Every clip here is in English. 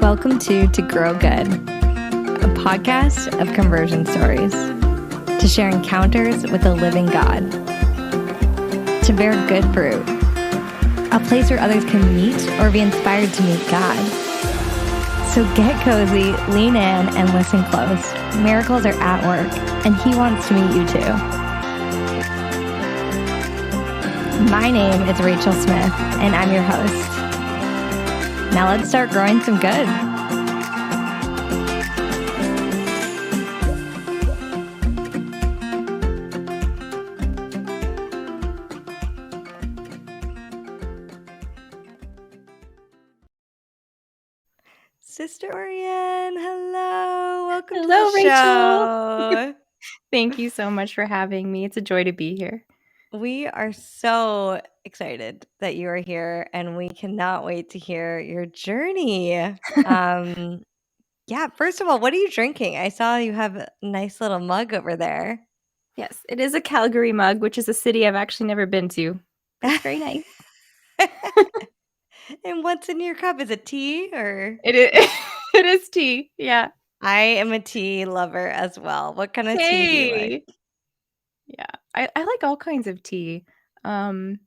Welcome to Grow Good, a podcast of conversion stories, to share encounters with a living God, to bear good fruit, a place where others can meet or be inspired to meet God. So get cozy, lean in, and listen close. Miracles are at work, and He wants to meet you too. My name is Rachel Smith, and I'm your host. Now let's start growing some good. Sister Orianne, hello. Welcome to Hello, the Rachel. show. Thank you so much for having me. It's a joy to be here. We are so excited that you are here, and we cannot wait to hear your journey. Yeah, first of all, what are you drinking? I saw you have a nice little mug over there. Yes, it is a Calgary mug, which is a city I've actually never been to, but it's very nice. And what's in your cup? Is it tea or? It is it is tea, yeah. I am a tea lover as well. What kind of tea do you like? Hey! Yeah, I like all kinds of tea. But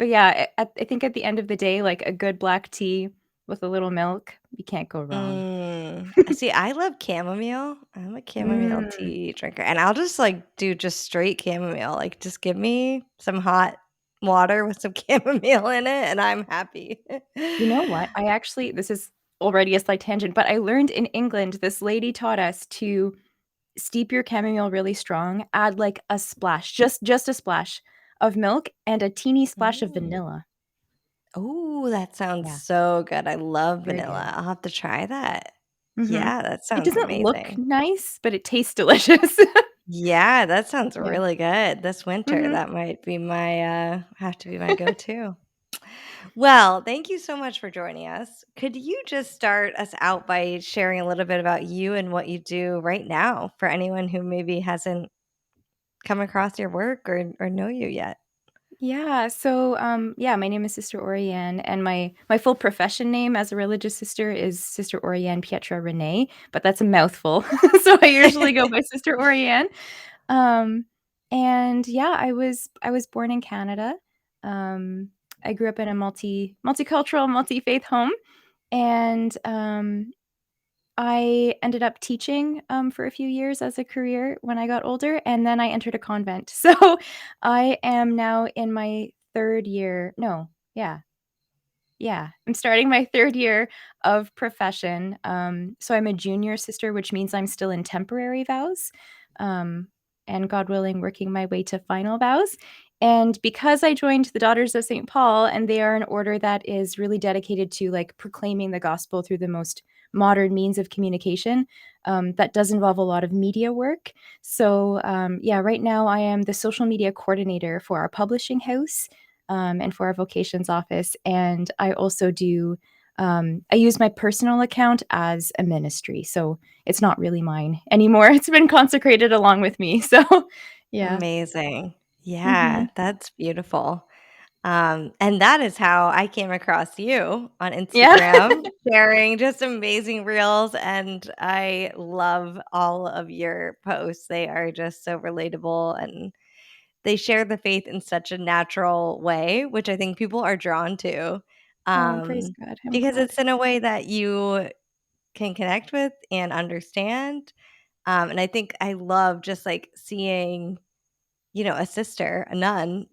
yeah, I think at the end of the day, like, a good black tea with a little milk, you can't go wrong. See, I love chamomile. I'm a chamomile Mm. tea drinker, and I'll just do just straight chamomile. Like, just give me some hot water with some chamomile in it, and I'm happy. You know what? I actually this is already a slight tangent, but I learned in England, this lady taught us to steep your chamomile really strong, add, like, a splash, just a splash of milk and a teeny splash of Mm. vanilla. Oh, that sounds Yeah, so good. I love very vanilla. good. I'll have to try that. Mhm. Yeah, that It sounds doesn't look amazing. nice, but it tastes delicious. Yeah, that sounds Yeah. really good. This winter, Mhm. that might be my have to be my go-to. Well, thank you so much for joining us. Could you just start us out by sharing a little bit about you and what you do right now for anyone who maybe hasn't come across your work or know you yet? Yeah, so, yeah, my name is Sister Orianne, and my full profession name as a religious sister is Sister Orianne Pietra René, but that's a mouthful, so I usually go by Sister Orianne. Um, and yeah, I was born in Canada. Um, I grew up in a multicultural, multi-faith home, and I ended up teaching for a few years as a career when I got older, and then I entered a convent. So I am now in my third year. No, yeah, I'm starting my third year of profession. So I'm a junior sister, which means I'm still in temporary vows, um, and God willing, working my way to final vows. And because I joined the Daughters of St. Paul, and they are an order that is really dedicated to like proclaiming the gospel through the most modern means of communication, that does involve a lot of media work. So yeah, right now I am the social media coordinator for our publishing house, and for our vocations office. And I also do, I use my personal account as a ministry. So it's not really mine anymore. It's been consecrated along with me. So yeah. Amazing. Yeah, Hmm. that's beautiful. And that is how I came across you on Yeah. Instagram, sharing just amazing reels. And I love all of your posts. They are just so relatable and they share the faith in such a natural way, which I think people are drawn to, Oh, praise God. I'm because glad. it's in a way that you can connect with and understand. And I think I love just like seeing, a sister, a nun,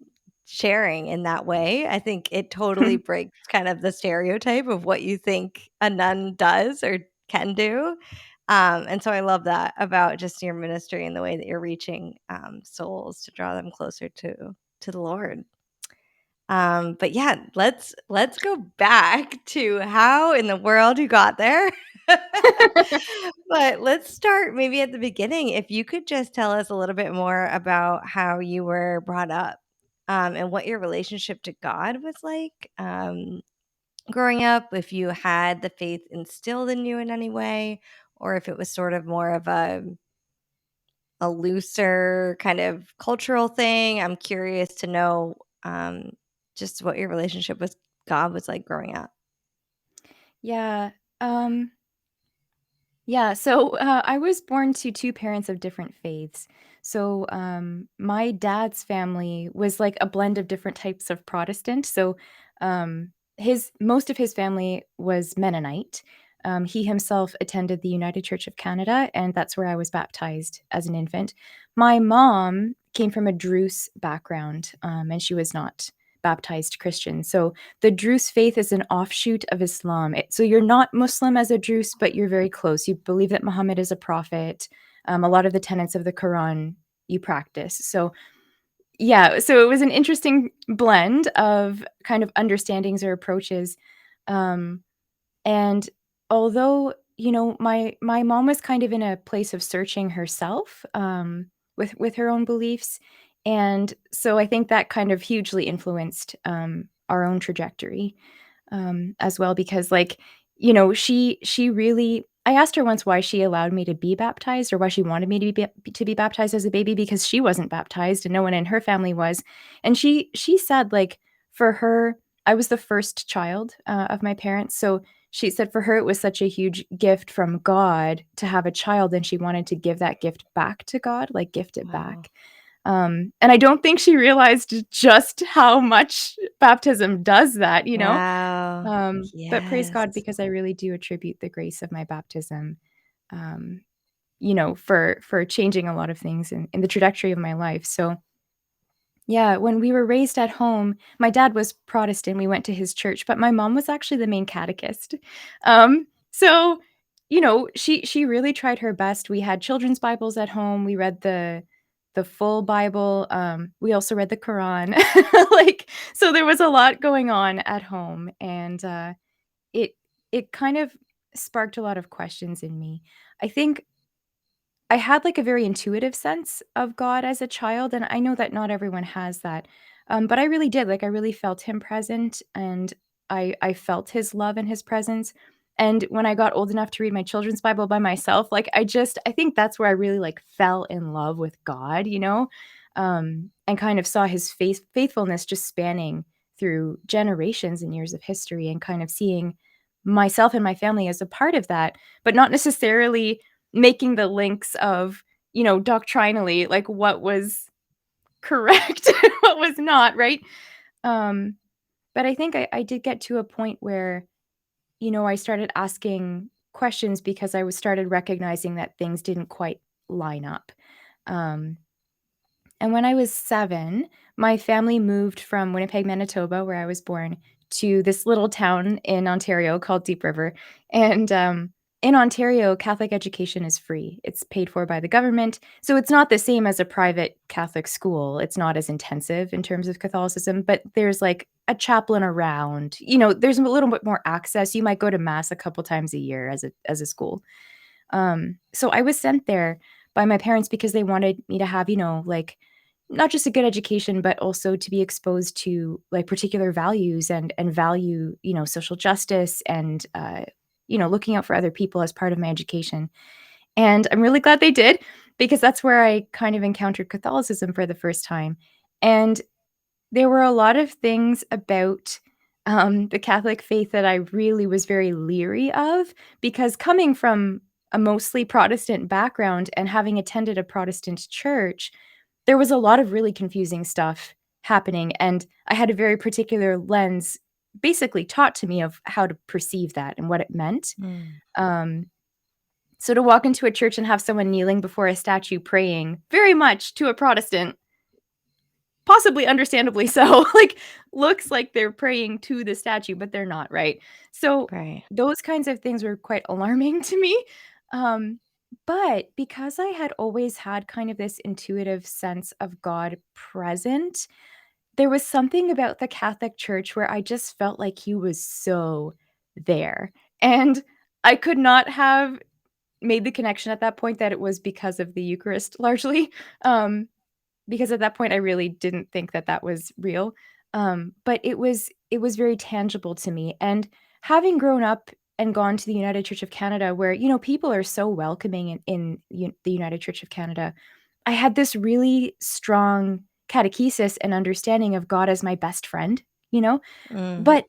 sharing in that way. I think it totally breaks kind of the stereotype of what you think a nun does or can do. And so I love that about just your ministry and the way that you're reaching souls to draw them closer to the Lord. But yeah, let's go back to how in the world you got there. But let's start maybe at the beginning. If you could just tell us a little bit more about how you were brought up, and what your relationship to God was like, growing up, if you had the faith instilled in you in any way, or if it was sort of more of a looser kind of cultural thing. I'm curious to know just what your relationship with God was like growing up. Yeah. Yeah, so, I was born to 2 parents of different faiths. So, my dad's family was like a blend of different types of Protestant. So, his most of his family was Mennonite. He himself attended the United Church of Canada, and that's where I was baptized as an infant. My mom came from a Druze background, and she was not baptized Christian. So, the Druze faith is an offshoot of Islam. So you're not Muslim as a Druze, but you're very close. You believe that Muhammad is a prophet. A lot of the tenets of the Quran you practice. So yeah, so it was an interesting blend of kind of understandings or approaches. Um, and although, my mom was kind of in a place of searching herself, with her own beliefs, and so I think that kind of hugely influenced, our own trajectory, as well because, like, she really I asked her once why she allowed me to be baptized or why she wanted me to be baptized as a baby because she wasn't baptized and no one in her family was, and she said, like, for her I was the first child, of my parents, so she said for her it was such a huge gift from God to have a child, and she wanted to give that gift back to God, like, gift it Wow. back. And I don't think she realized just how much baptism does that, you know? Wow. But praise God Yes. because I really do attribute the grace of my baptism, um, for changing a lot of things in the trajectory of my life. So, yeah, when we were raised at home, my dad was Protestant, we went to his church, but my mom was actually the main catechist. So, she really tried her best. We had children's Bibles at home, we read the full Bible, we also read the Quran. Like, so there was a lot going on at home, and, it it kind of sparked a lot of questions in me. I think I had, like, a very intuitive sense of God as a child, and I know that not everyone has that, but I really did, like, I really felt him present, and I felt his love and his presence, and when I got old enough to read my children's Bible by myself, like, I think that's where I really, like, fell in love with God, and kind of saw his faithfulness just spanning through generations and years of history and kind of seeing myself and my family as a part of that, but not necessarily making the links of, doctrinally, like, what was correct and what was not, right? Um, but I think I did get to a point where, I started asking questions because I was started recognizing that things didn't quite line up. Um, and when I was 7, my family moved from Winnipeg, Manitoba, where I was born, to this little town in Ontario called Deep River, and, in Ontario, Catholic education is free. It's paid for by the government, so it's not the same as a private Catholic school. It's not as intensive in terms of Catholicism, but there's, like, a chaplain around, there's a little bit more access. You might go to mass a couple times a year as a school. So I was sent there by my parents because they wanted me to have, like, not just a good education, but also to be exposed to, like, particular values and value, social justice and, looking out for other people as part of my education. And I'm really glad they did because that's where I kind of encountered Catholicism for the first time. And there were a lot of things about, the Catholic faith that I really was very leery of because coming from a mostly Protestant background and having attended a Protestant church, there was a lot of really confusing stuff happening, and I had a very particular lens basically taught to me of how to perceive that and what it meant. Mm. Um, so to walk into a church and have someone kneeling before a statue praying, very much to a Protestant, possibly understandably so, like, looks like they're praying to the statue, but they're not, right? So, Right. those kinds of things were quite alarming to me, um, but because I had always had kind of this intuitive sense of God present, there was something about the Catholic Church where I just felt like he was so there, and I could not have made the connection at that point that it was because of the Eucharist largely, um, because at that point, I really didn't think that that was real, but it was very tangible to me, and having grown up and gone to the United Church of Canada where, people are so welcoming in the United Church of Canada, I had this really strong catechesis and understanding of God as my best friend, you know? Mm. But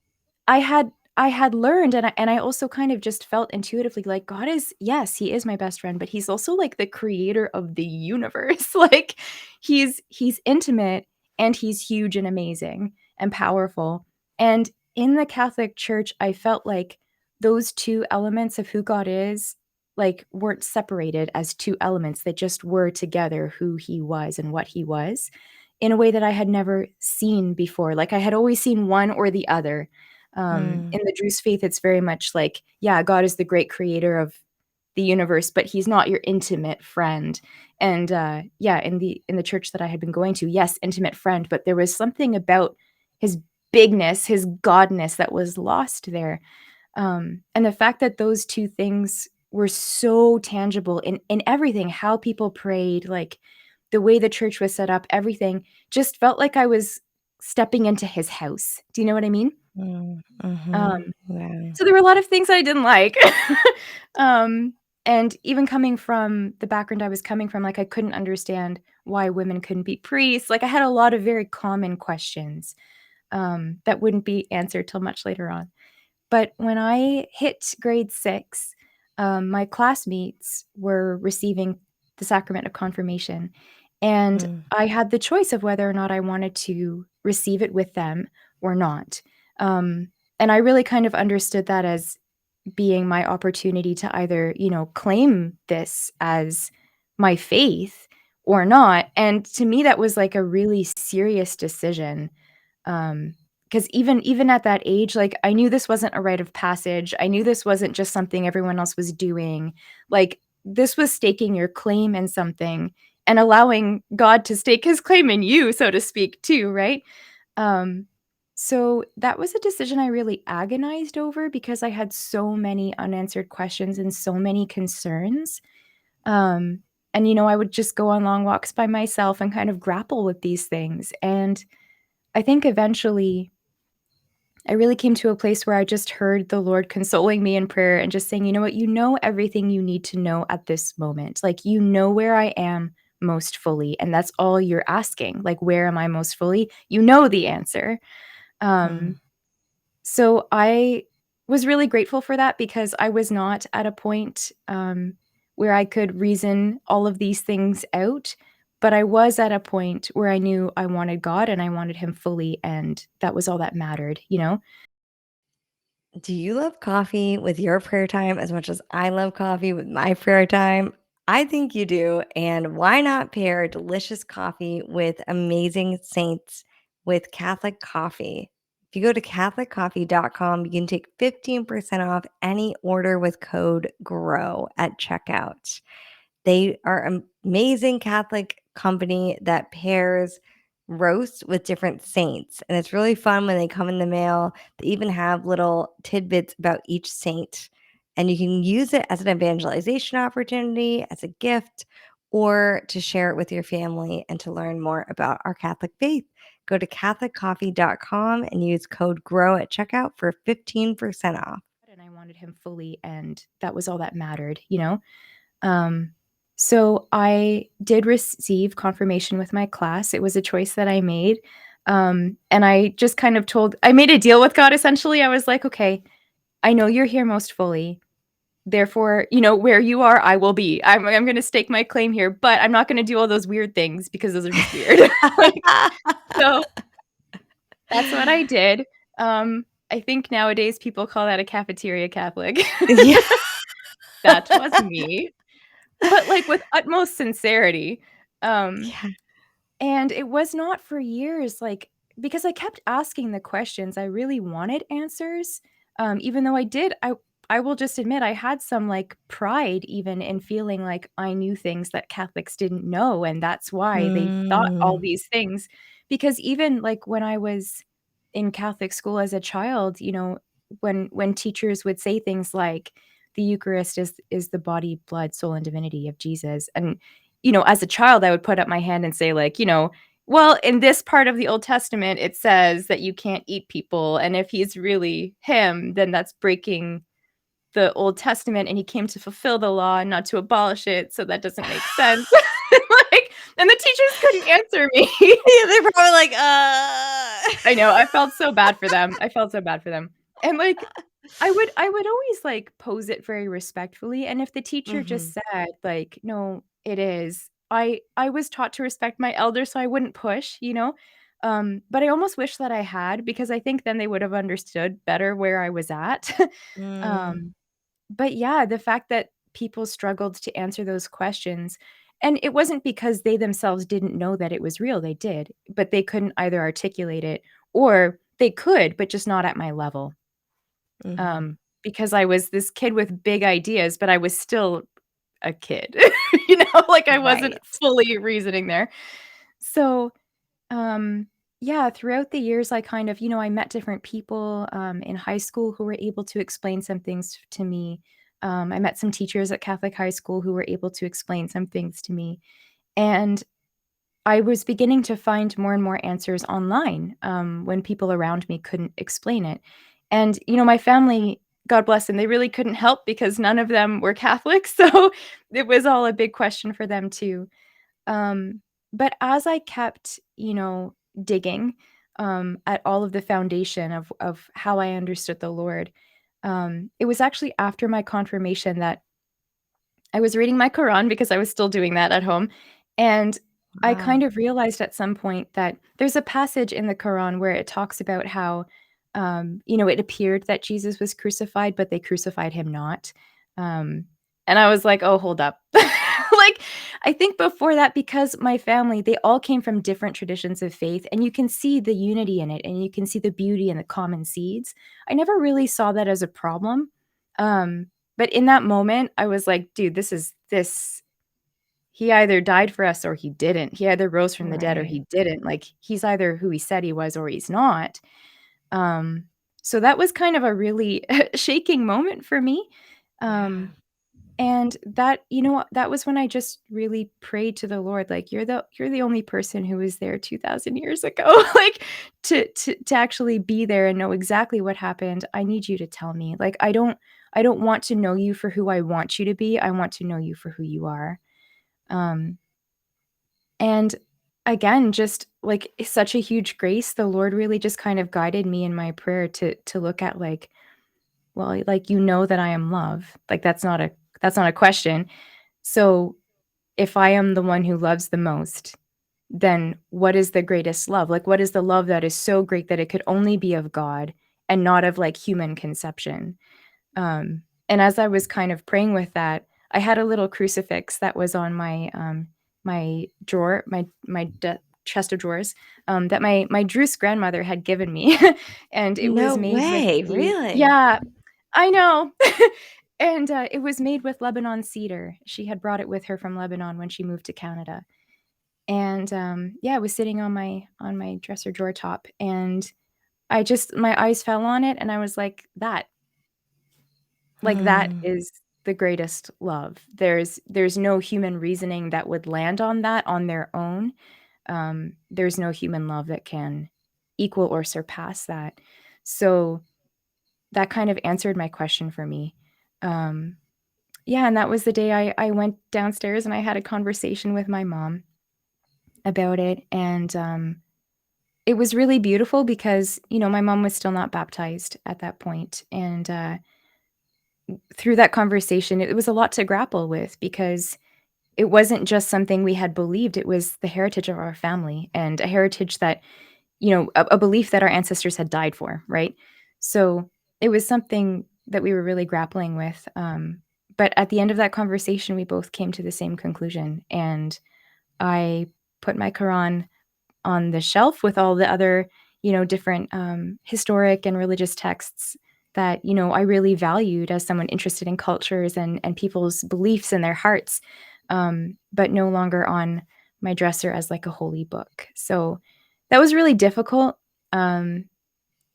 I had I had learned, and I also kind of just felt intuitively like God is, yes, he is my best friend, but he's also like the creator of the universe. Like he's intimate and he's huge and amazing and powerful. And in the Catholic Church, I felt like those two elements of who God is like weren't separated as two elements that just were together who he was and what he was in a way that I had never seen before. Like I had always seen one or the other. Mm, In the Druze faith, it's very much like, yeah, God is the great creator of the universe, but he's not your intimate friend. And yeah, in the church that I had been going to, yes, intimate friend, but there was something about his bigness, his godness that was lost there. And the fact that those two things were so tangible in everything, how people prayed, like the way the church was set up, everything just felt like I was stepping into his house. Do you know what I mean? mhm. Um, Wow. so there were a lot of things I didn't like. Um, and even coming from the background I was coming from, like I couldn't understand why women couldn't be priests. Like I had a lot of very common questions that wouldn't be answered till much later on. But when I hit grade 6, my classmates were receiving the sacrament of confirmation, and Mm. I had the choice of whether or not I wanted to receive it with them or not. Um, and I really kind of understood that as being my opportunity to either, claim this as my faith or not. And to me, that was like a really serious decision. Because even at that age, like, I knew this wasn't a rite of passage. I knew this wasn't just something everyone else was doing. Like, this was staking your claim in something and allowing God to stake his claim in you, so to speak, too, right? Um, so that was a decision I really agonized over because I had so many unanswered questions and so many concerns. Um, and, I would just go on long walks by myself and kind of grapple with these things. And I think eventually I really came to a place where I just heard the Lord consoling me in prayer and just saying, "You know what? You know everything you need to know at this moment. Like, you know where I am most fully, and that's all you're asking. Like, where am I most fully? You know the answer." Mm. Um, so I was really grateful for that because I was not at a point, where I could reason all of these things out, but I was at a point where I knew I wanted God and I wanted him fully, and that was all that mattered, you know? Do you love coffee with your prayer time as much as I love coffee with my prayer time? I think you do. And why not pair delicious coffee with amazing saints with Catholic coffee? If you go to CatholicCoffee.com, you can take 15% off any order with code GROW at checkout. They are amazing Catholic company that pairs roast with different saints, and it's really fun when they come in the mail. They even have little tidbits about each saint, and you can use it as an evangelization opportunity, as a gift, or to share it with your family and to learn more about our Catholic faith. Go to CatholicCoffee.com and use code GROW at checkout for 15% off. And I wanted him fully, and that was all that mattered, you know? Um, so I did receive confirmation with my class. It was a choice that I made. And I just kind of I made a deal with God essentially. I was like, okay, I know you're here most fully. Therefore, where you are, I will be. I'm going to stake my claim here, but I'm not going to do all those weird things because those are just weird. Like, so that's what I did. I think nowadays people call that a cafeteria Catholic. Yeah. That was me, but, like, with utmost sincerity. Um, Yeah. and it was not for years, like because I kept asking the questions, I really wanted answers, even though I will just admit I had some, like, pride even in feeling like I knew things that Catholics didn't know, and that's why they thought all Mm. these things. Because even, like, when I was in Catholic school as a child, when teachers would say things like, "The Eucharist is the body, blood, soul, and divinity of Jesus," and as a child, I would put up my hand and say, like, "Well, in this part of the Old Testament, it says that you can't eat people, and if he's really him, then that's breaking the Old Testament, and he came to fulfill the law and not to abolish it, so that doesn't make sense." Like, and the teachers couldn't answer me. Yeah, they're probably like, I know, I felt so bad for them. I felt so bad for them. And, like, I would always, like, pose it very respectfully, and if the teacher just Mhm. said, like, "No, it is," I was taught to respect my elders, so I wouldn't push, you know? But I almost wish that I had because I think then they would have understood better where I was at. Mm, Um, but yeah, the fact that people struggled to answer those questions and it wasn't because they themselves didn't know that it was real, they did, but they couldn't either articulate it or they could, but just not at my level. mhm. Because I was this kid with big ideas, but I was still a kid, you know, like, I wasn't Right. fully reasoning there. So, um, yeah, throughout the years, I kind of I met different people, in high school who were able to explain some things to me. I met some teachers at Catholic high school who were able to explain some things to me, and I was beginning to find more and more answers online, when people around me couldn't explain it. And, my family, God bless them, they really couldn't help because none of them were Catholic, so it was all a big question for them too. Um, but as I kept, digging, at all of the foundation of how I understood the Lord, it was actually after my confirmation that I was reading my Quran because I was still doing that at home, and I kind Wow. of realized at some point that there's a passage in the Quran where it talks about how, it appeared that Jesus was crucified, but they crucified him not. Um, and I was like, "Oh, hold up." Like, I think before that, because my family, they all came from different traditions of faith, and you can see the unity in it, and you can see the beauty and the common seeds. I never really saw that as a problem. Um, but in that moment, I was like, "Dude, this he either died for us or he didn't. He either rose from the dead or Right. he didn't. Like, he's either who he said he was or he's not." Um, so that was kind of a really shaking moment for me. Yeah. Um, and that that was when I just really prayed to the Lord, like, "You're the only person who was there 2,000 years ago, like, to actually be there and know exactly what happened. I need you to tell me. Like, I don't want to know you for who I want you to be, I want to know you for who you are." Um, and again, just, like, such a huge grace, the Lord really just kind of guided me in my prayer to look at, like, well, like, that I am love. Like, that's not a question. So, if I am the one who loves the most, then what is the greatest love? Like, what is the love that is so great that it could only be of God and not of, like, human conception? And as I was kind of praying with that, I had a little crucifix that was on my drawer, my chest of drawers, that my Druze grandmother had given me, and it No was made with way, the really? yeah, I know. And, it was made with Lebanon cedar. She had brought it with her from Lebanon when she moved to Canada. And, yeah, it was sitting on my dresser drawer top, and my eyes fell on it, and I was that Hmm. is the greatest love. There's no human reasoning that would land on that on their own. There's no human love that can equal or surpass that. So, that kind of answered my question for me. Um, yeah, and that was the day I went downstairs and I had a conversation with my mom about it, and, it was really beautiful because, my mom was still not baptized at that point, and, through that conversation, it was a lot to grapple with because it wasn't just something we had believed, it was the heritage of our family and a heritage that, a belief that our ancestors had died for, right? So, it was something that we were really grappling with, but at the end of that conversation, we both came to the same conclusion, and I put my Quran on the shelf with all the other, different, historic and religious texts that, I really valued as someone interested in cultures and people's beliefs and their hearts, but no longer on my dresser as, like, a holy book. So, that was really difficult, um,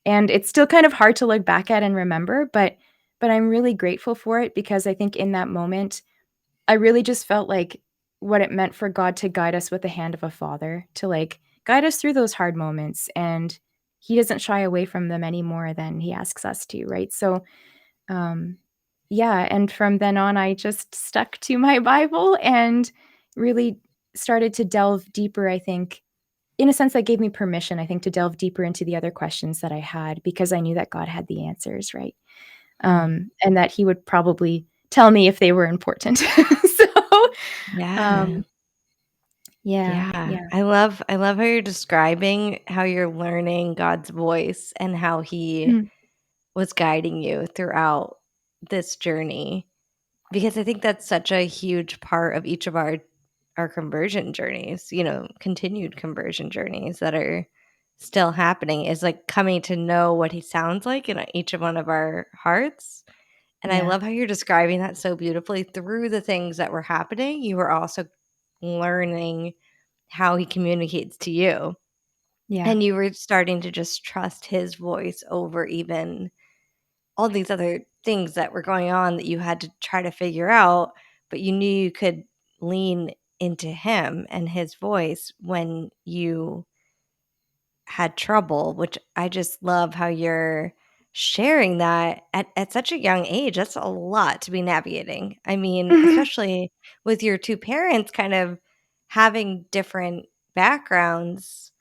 and it's still kind of hard to look back at and remember, but I'm really grateful for it because I think in that moment I really just felt like what it meant for God to guide us with the hand of a father, to, like, guide us through those hard moments, and he doesn't shy away from them any more than he asks us to, right? So, um, yeah, and from then on, I just stuck to my Bible and really started to delve deeper, I think, in a sense, that gave me permission, I think, to delve deeper into the other questions that I had because I knew that God had the answers, right? Mm. And that He would probably tell me if they were important. So, Yeah. um, yeah, Yeah. yeah. I love how you're describing how you're learning God's voice and how he Mhm. was guiding you throughout this journey. Because I think that's such a huge part of each of our conversion journeys, continued conversion journeys that are still happening is like coming to know what he sounds like in each of one of our hearts. And I Yeah, love how you're describing that so beautifully through the things that were happening. You were also learning how he communicates to you. yeah. And you were starting to just trust his voice over even all these other things that were going on that you had to try to figure out, but you knew you could lean into him and his voice when you had trouble, which I just love how you're sharing that at such a young age. That's a lot to be navigating. I mean, Mhm. especially with your two parents kind of having different backgrounds,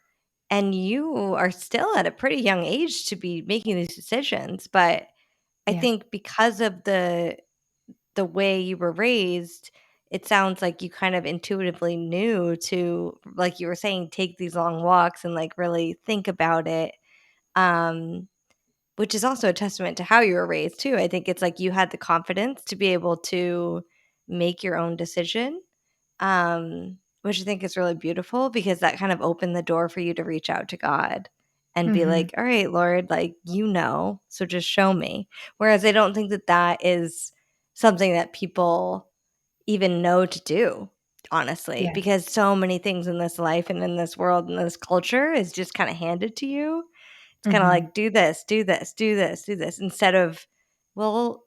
and you are still at a pretty young age to be making these decisions. But I Yeah. think because of the way you were raised, it sounds like you kind of intuitively knew to, like you were saying, take these long walks and, like, really think about it, um, which is also a testament to how you were raised too. I think it's like you had the confidence to be able to make your own decision, which I think is really beautiful because that kind of opened the door for you to reach out to God and be Mhm. like, "All right, Lord, like, so just show me." Whereas I don't think that that is something that people even know to do, honestly, Yeah. because so many things in this life and in this world and this culture is just kinda handed to you. It's kinda Mhm. like, "Do this, do this, do this, do this," instead of, well,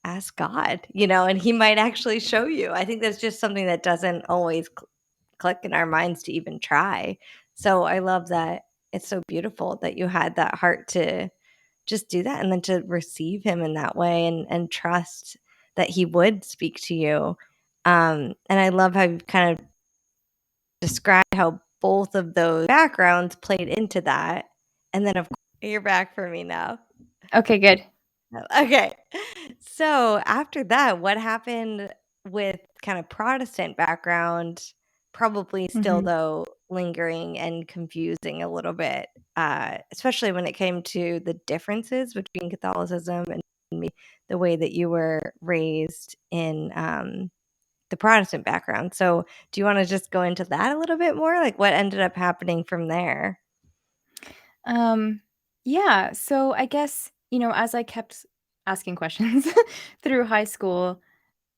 ask God, and he might actually show you. I think that's just something that doesn't always click in our minds to even try. So I love that it's so beautiful that you had that heart to just do that and then to receive him in that way and trust that he would speak to you. And I love how you kind of described how both of those backgrounds played into that. And then, of course, you're back for me now. Okay, good. Okay. So after that, what happened with kind of Protestant background? Probably still, Mhm. though, lingering and confusing a little bit, especially when it came to the differences between Catholicism and the way that you were raised in the Protestant background. So, do you want to just go into that a little bit more? Like, what ended up happening from there? Um, yeah, so I guess, as I kept asking questions through high school,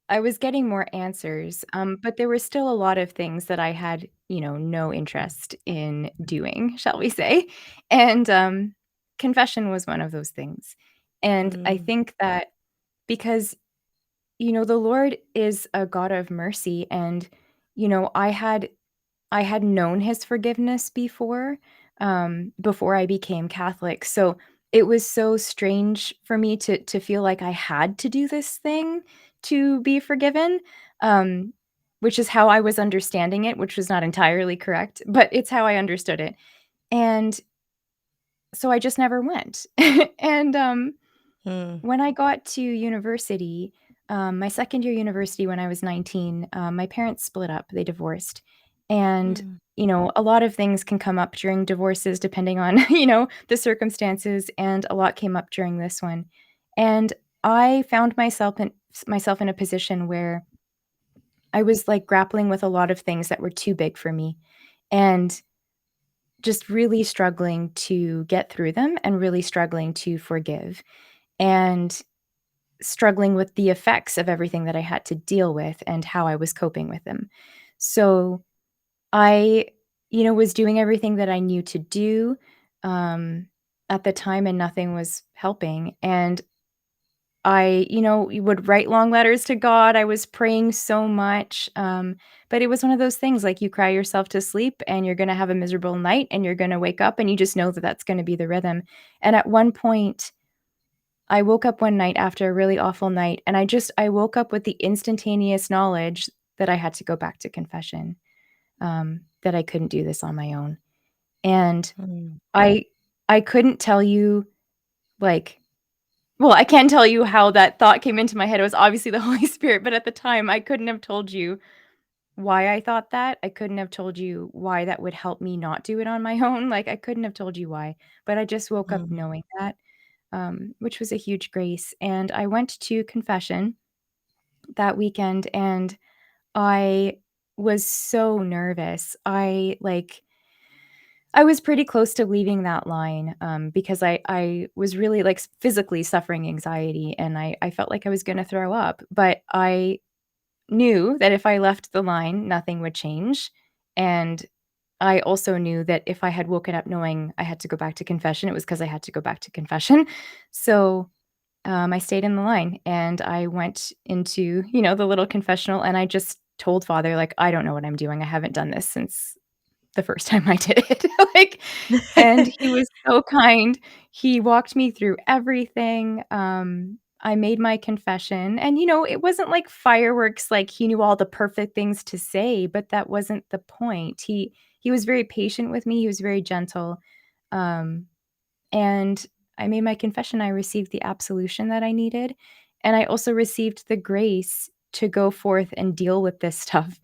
I was getting more answers, but there were still a lot of things that I had, no interest in doing, shall we say. And confession was one of those things. And I Mm, think that because, the Lord is a God of mercy and, I had known his forgiveness before I became Catholic, so it was so strange for me to feel like I had to do this thing to be forgiven, um, which is how I was understanding it, which was not entirely correct, but it's how I understood it, and so I just never went. And, mm, when I got to university, my second year university when I was 19, my parents split up, they divorced, and, mm, a lot of things can come up during divorces depending on, the circumstances, and a lot came up during this one, and I found myself in a position where I was, like, grappling with a lot of things that were too big for me, and just really struggling to get through them and really struggling to forgive, and struggling with the effects of everything that I had to deal with and how I was coping with them. So I, was doing everything that I knew to do at the time, and nothing was helping. And I, would write long letters to God. I was praying so much. But it was one of those things like you cry yourself to sleep and you're going to have a miserable night and you're going to wake up and you just know that that's going to be the rhythm. And at one point, I woke up one night after a really awful night, and I woke up with the instantaneous knowledge that I had to go back to confession. that I couldn't do this on my own. And Mm, I I couldn't tell you, like well, I can tell you how that thought came into my head. It was obviously the Holy Spirit, but at the time, I couldn't have told you why I thought that. I couldn't have told you why that would help me not do it on my own. Like, I couldn't have told you why, but I just woke up mm, knowing that, which was a huge grace. And I went to confession that weekend, and I was so nervous. I was pretty close to leaving that line, because I was really, like, physically suffering anxiety, and I felt like I was gonna throw up, but I knew that if I left the line, nothing would change, and I also knew that if I had woken up knowing I had to go back to confession, it was because I had to go back to confession. So, I stayed in the line, and I went into, the little confessional, and I just told Father, like, "I don't know what I'm doing. I haven't done this since the first time I did it." Like, and he was so kind. He walked me through everything. I made my confession, and, it wasn't like fireworks, like, he knew all the perfect things to say, but that wasn't the point. He was very patient with me, he was very gentle, um, and I made my confession. I received the absolution that I needed, and I also received the grace to go forth and deal with this stuff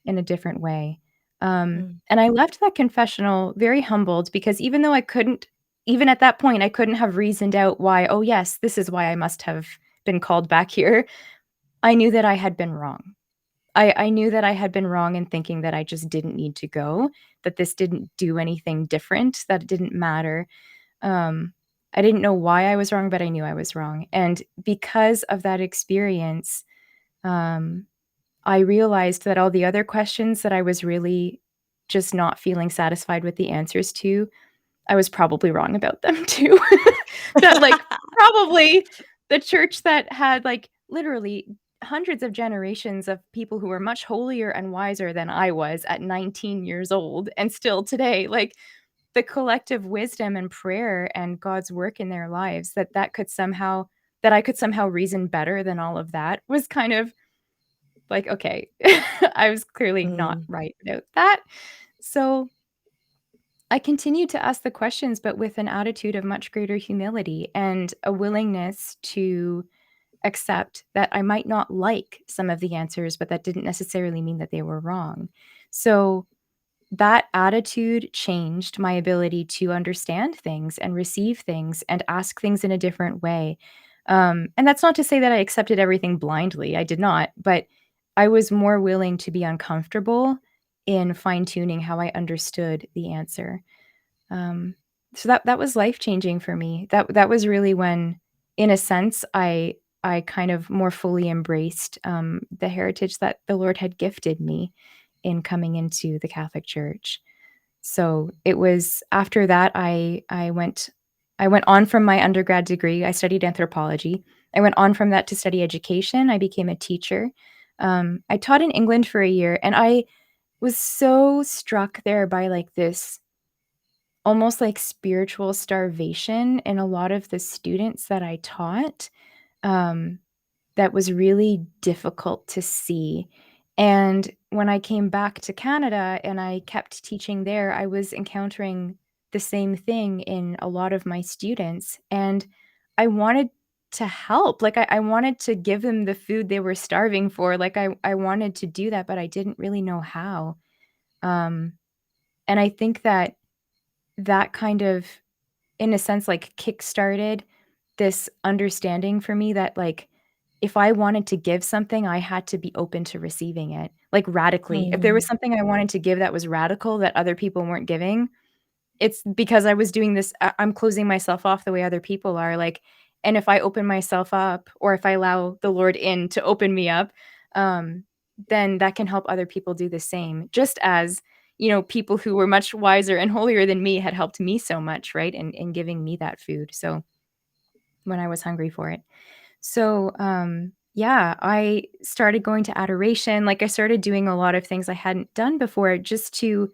in a different way. mm, And I left that confessional very humbled, because even though I couldn't even at that point, I couldn't have reasoned out why, "Oh, yes, this is why I must have been called back here." I knew that I had been wrong. I knew that I had been wrong in thinking that I just didn't need to go, that this didn't do anything different, that it didn't matter. Um, I didn't know why I was wrong, but I knew I was wrong, and because of that experience, um, I realized that all the other questions that I was really just not feeling satisfied with the answers to, I was probably wrong about them too. That, like, probably the church that had, like, literally hundreds of generations of people who were much holier and wiser than I was at 19 years old, and still today, like, the collective wisdom and prayer and God's work in their lives, that I could somehow reason better than all of that was kind of like, okay, I was clearly not mm, right about that. So, I continued to ask the questions, but with an attitude of much greater humility and a willingness to accept that I might not like some of the answers, but that didn't necessarily mean that they were wrong. So, that attitude changed my ability to understand things and receive things and ask things in a different way. And that's not to say that I accepted everything blindly. I did not, but I was more willing to be uncomfortable in fine tuning how I understood the answer. Um, so that was life changing for me. That was really when, in a sense, I kind of more fully embraced the heritage that the Lord had gifted me in coming into the Catholic Church. So it was after that I went on from my undergrad degree. I studied anthropology. I went on from that to study education. I became a teacher. I taught in England for a year, and I was so struck there by, like, this almost like spiritual starvation in a lot of the students that I taught. Um, that was really difficult to see. And when I came back to Canada and I kept teaching there, I was encountering the same thing in a lot of my students. And I wanted to help. Like, I wanted to give them the food they were starving for. Like, I wanted to do that, but I didn't really know how. Um, and I think that that kind of, in a sense, like, kickstarted this understanding for me that, like, if I wanted to give something, I had to be open to receiving it, like, radically. If there was mm, something I wanted to give that was radical that other people weren't giving, it's because I was doing this I'm closing myself off the way other people are, like, and if I open myself up, or if I allow the Lord in to open me up, um, then that can help other people do the same, just as, people who were much wiser and holier than me had helped me so much, right, in giving me that food, so when I was hungry for it. So, yeah, I started going to adoration, like, I started doing a lot of things I hadn't done before just to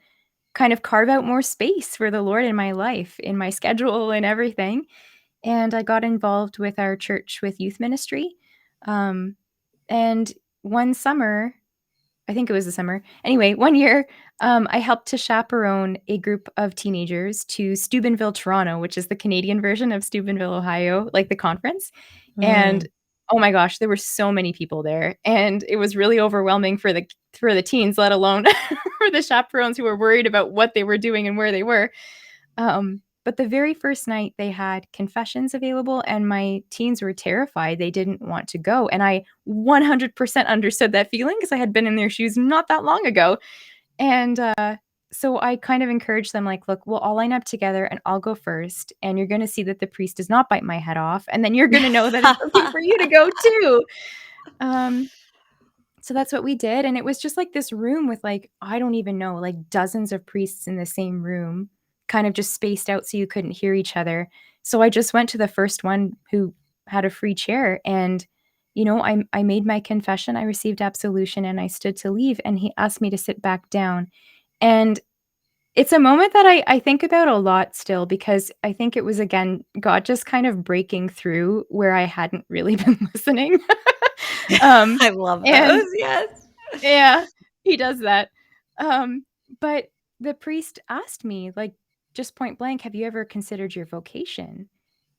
kind of carve out more space for the Lord in my life, in my schedule and everything, and I got involved with our church with youth ministry, um, and one summer, I think it was the summer. Anyway, one year, I helped to chaperone a group of teenagers to Steubenville, Toronto, which is the Canadian version of Steubenville, Ohio, like the conference. And Mm. oh my gosh, there were so many people there, and it was really overwhelming for the teens, let alone for the chaperones who were worried about what they were doing and where they were. But the very first night they had confessions available, and my teens were terrified. They didn't want to go, and I 100% understood that feeling because I had been in their shoes not that long ago. And, so I kind of encouraged them like, "Look, we'll all line up together and I'll go first, and you're gonna see that the priest does not bite my head off, and then you're gonna know that it's okay for you to go too." Um, so that's what we did, and it was just like this room with, like, I don't even know, like, dozens of priests in the same room, kind of just spaced out so you couldn't hear each other. So I just went to the first one who had a free chair, and, I made my confession, I received absolution, and I stood to leave, and he asked me to sit back down. And it's a moment that I think about a lot still because I think it was, again, God just kind of breaking through where I hadn't really been listening. Um, I love and those, yes. yeah, he does that. Um, but the priest asked me, like, just point blank, "Have you ever considered your vocation?"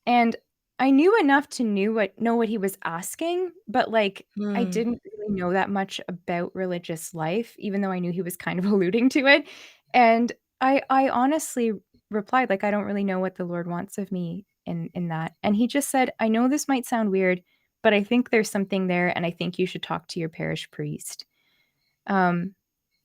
And I knew enough to know what he was asking, but, like, I Hmm. didn't really know that much about religious life, even though I knew he was kind of alluding to it. And I honestly replied, like, "I don't really know what the Lord wants of me in that." And he just said, "I know this might sound weird, but I think there's something there, and I think you should talk to your parish priest." Um,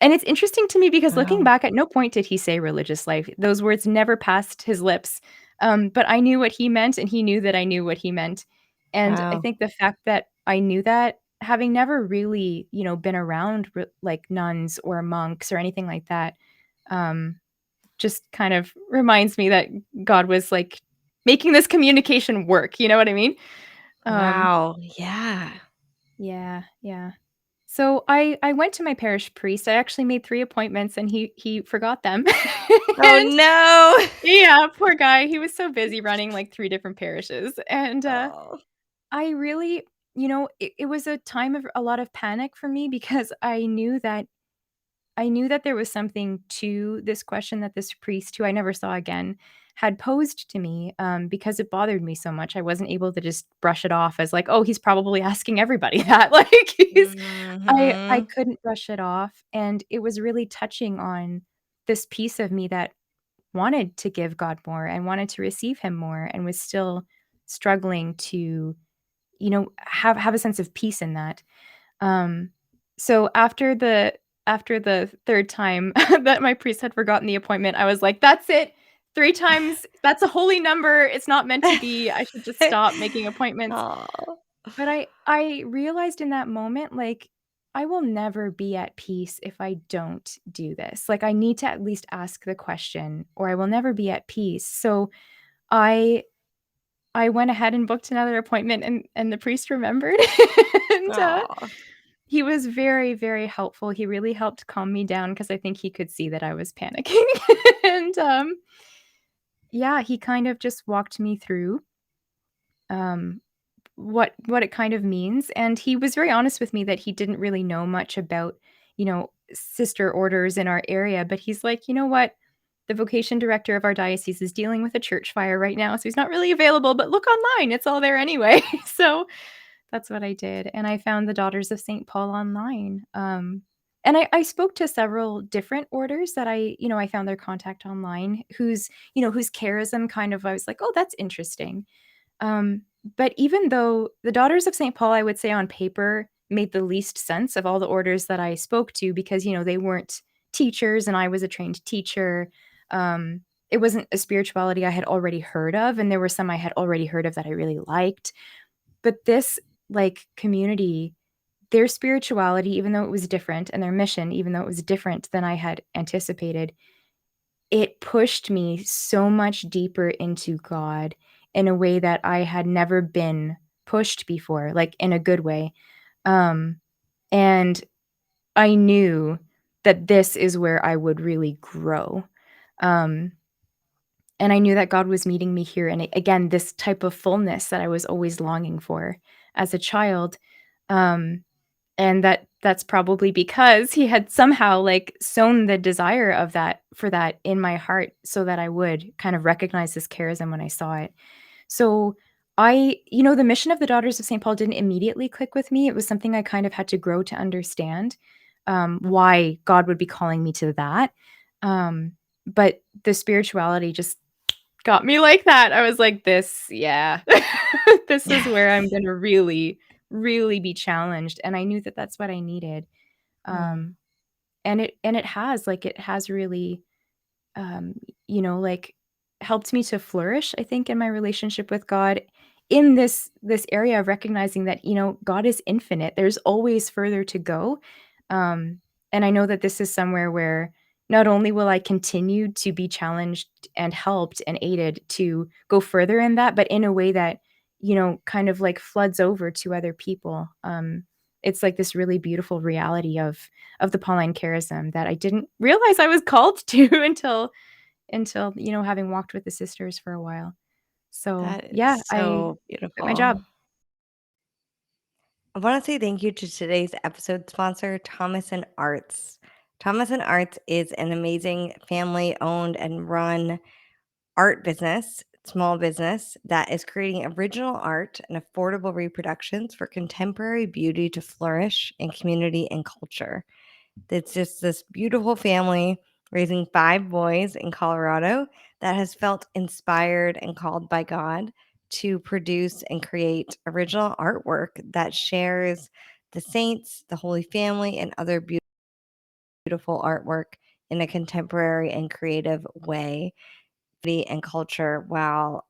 and it's interesting to me because looking Wow. back, at no point did he say religious life. Those words never passed his lips. But I knew what he meant, and he knew that I knew what he meant. And I Wow. think the fact that I knew that, having never really, been around like nuns or monks or anything like that, um, just kind of reminds me that God was like making this communication work. You know what I mean? Um, Wow. Yeah. yeah, yeah. So I went to my parish priest. I actually made 3 appointments and he forgot them. Oh, And no. yeah, poor guy, he was so busy running, like, 3 different parishes, and, Oh. I really it was a time of a lot of panic for me because I knew that there was something to this question that this priest, who I never saw again, had posed to me, because it bothered me so much. I wasn't able to just brush it off as like, "Oh, he's probably asking everybody that." Like, I Mhm. couldn't brush it off, and it was really touching on this piece of me that wanted to give God more and wanted to receive him more and was still struggling to, have a sense of peace in that. Um, so after the 3rd time that my priest had forgotten the appointment, I was like, "That's it. 3 times, that's a holy number. It's not meant to be. I should just stop making appointments." Aw. But I realized in that moment, like, I will never be at peace if I don't do this. Like, I need to at least ask the question or I will never be at peace. So I I went ahead and booked another appointment and the priest remembered. And, Aw. he was very, very helpful. He really helped calm me down because I think he could see that I was panicking. And, yeah, he kind of just walked me through, um, what it kind of means, and he was very honest with me that he didn't really know much about, sister orders in our area, but he's like, "You know what? The vocation director of our diocese is dealing with a church fire right now, so he's not really available, but look online, it's all there anyway." So that's what I did, and I found the Daughters of St. Paul online, and I spoke to several different orders that I found their contact online whose charism kind of I was like, "Oh, that's interesting." Um, but even though the Daughters of St. Paul, I would say on paper, made the least sense of all the orders that I spoke to because, they weren't teachers and I was a trained teacher. It wasn't a spirituality I had already heard of, and there were some I had already heard of that I really liked. But this, like, community, their spirituality, even though it was different, and their mission, even though it was different than I had anticipated, it pushed me so much deeper into God in a way that I had never been pushed before, like, in a good way. Um, and I knew that this is where I would really grow. Um, and I knew that God was meeting me here, and again, this type of fullness that I was always longing for as a child, um, and that that's probably because he had somehow, like, sown the desire of that for that in my heart so that I would kind of recognize this charism when I saw it. So, the mission of the Daughters of St. Paul didn't immediately click with me. It was something I kind of had to grow to understand, why God would be calling me to that. But the spirituality just got me like that. I was like, "This yeah. This is where I'm gonna really, really be challenged," and I knew that that's what I needed. Mm, Um, and it has really, um, like, helped me to flourish, I think, in my relationship with God in this area of recognizing that, God is infinite. There's always further to go. Um, and I know that this is somewhere where not only will I continue to be challenged and helped and aided to go further in that, but in a way that, kind of like floods over to other people. It's like this really beautiful reality of the Pauline charism that I didn't realize I was called to until, having walked with the sisters for a while. So, that is yeah, I so quit my beautiful. job. I want to say thank you to today's episode sponsor, Thomas and Arts. Thomas and Arts is an amazing family owned and run art business, small business that is creating original art and affordable reproductions for contemporary beauty to flourish in community and culture. It's just this beautiful family raising 5 boys in Colorado that has felt inspired and called by God to produce and create original artwork that shares the saints, the Holy Family, and other beautiful artwork in a contemporary and creative way and culture while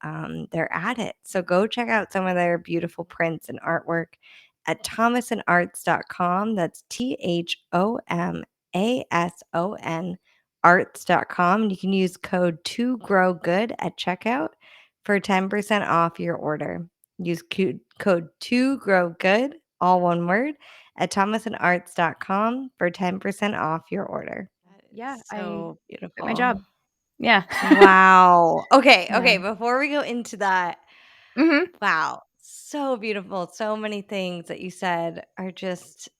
they're at it. So go check out some of their beautiful prints and artwork at thomasandarts.com. That's THOMASON arts.com. You can use code 2GROWGOOD at checkout for 10% off your order. Use code 2GROWGOOD, all one word, at thomasandarts.com for 10% off your order. That is Yeah, I so quit my beautiful. job. Yeah. Wow. Okay, Yeah. okay, before we go into that, Mhm. wow, so beautiful. So many things that you said are just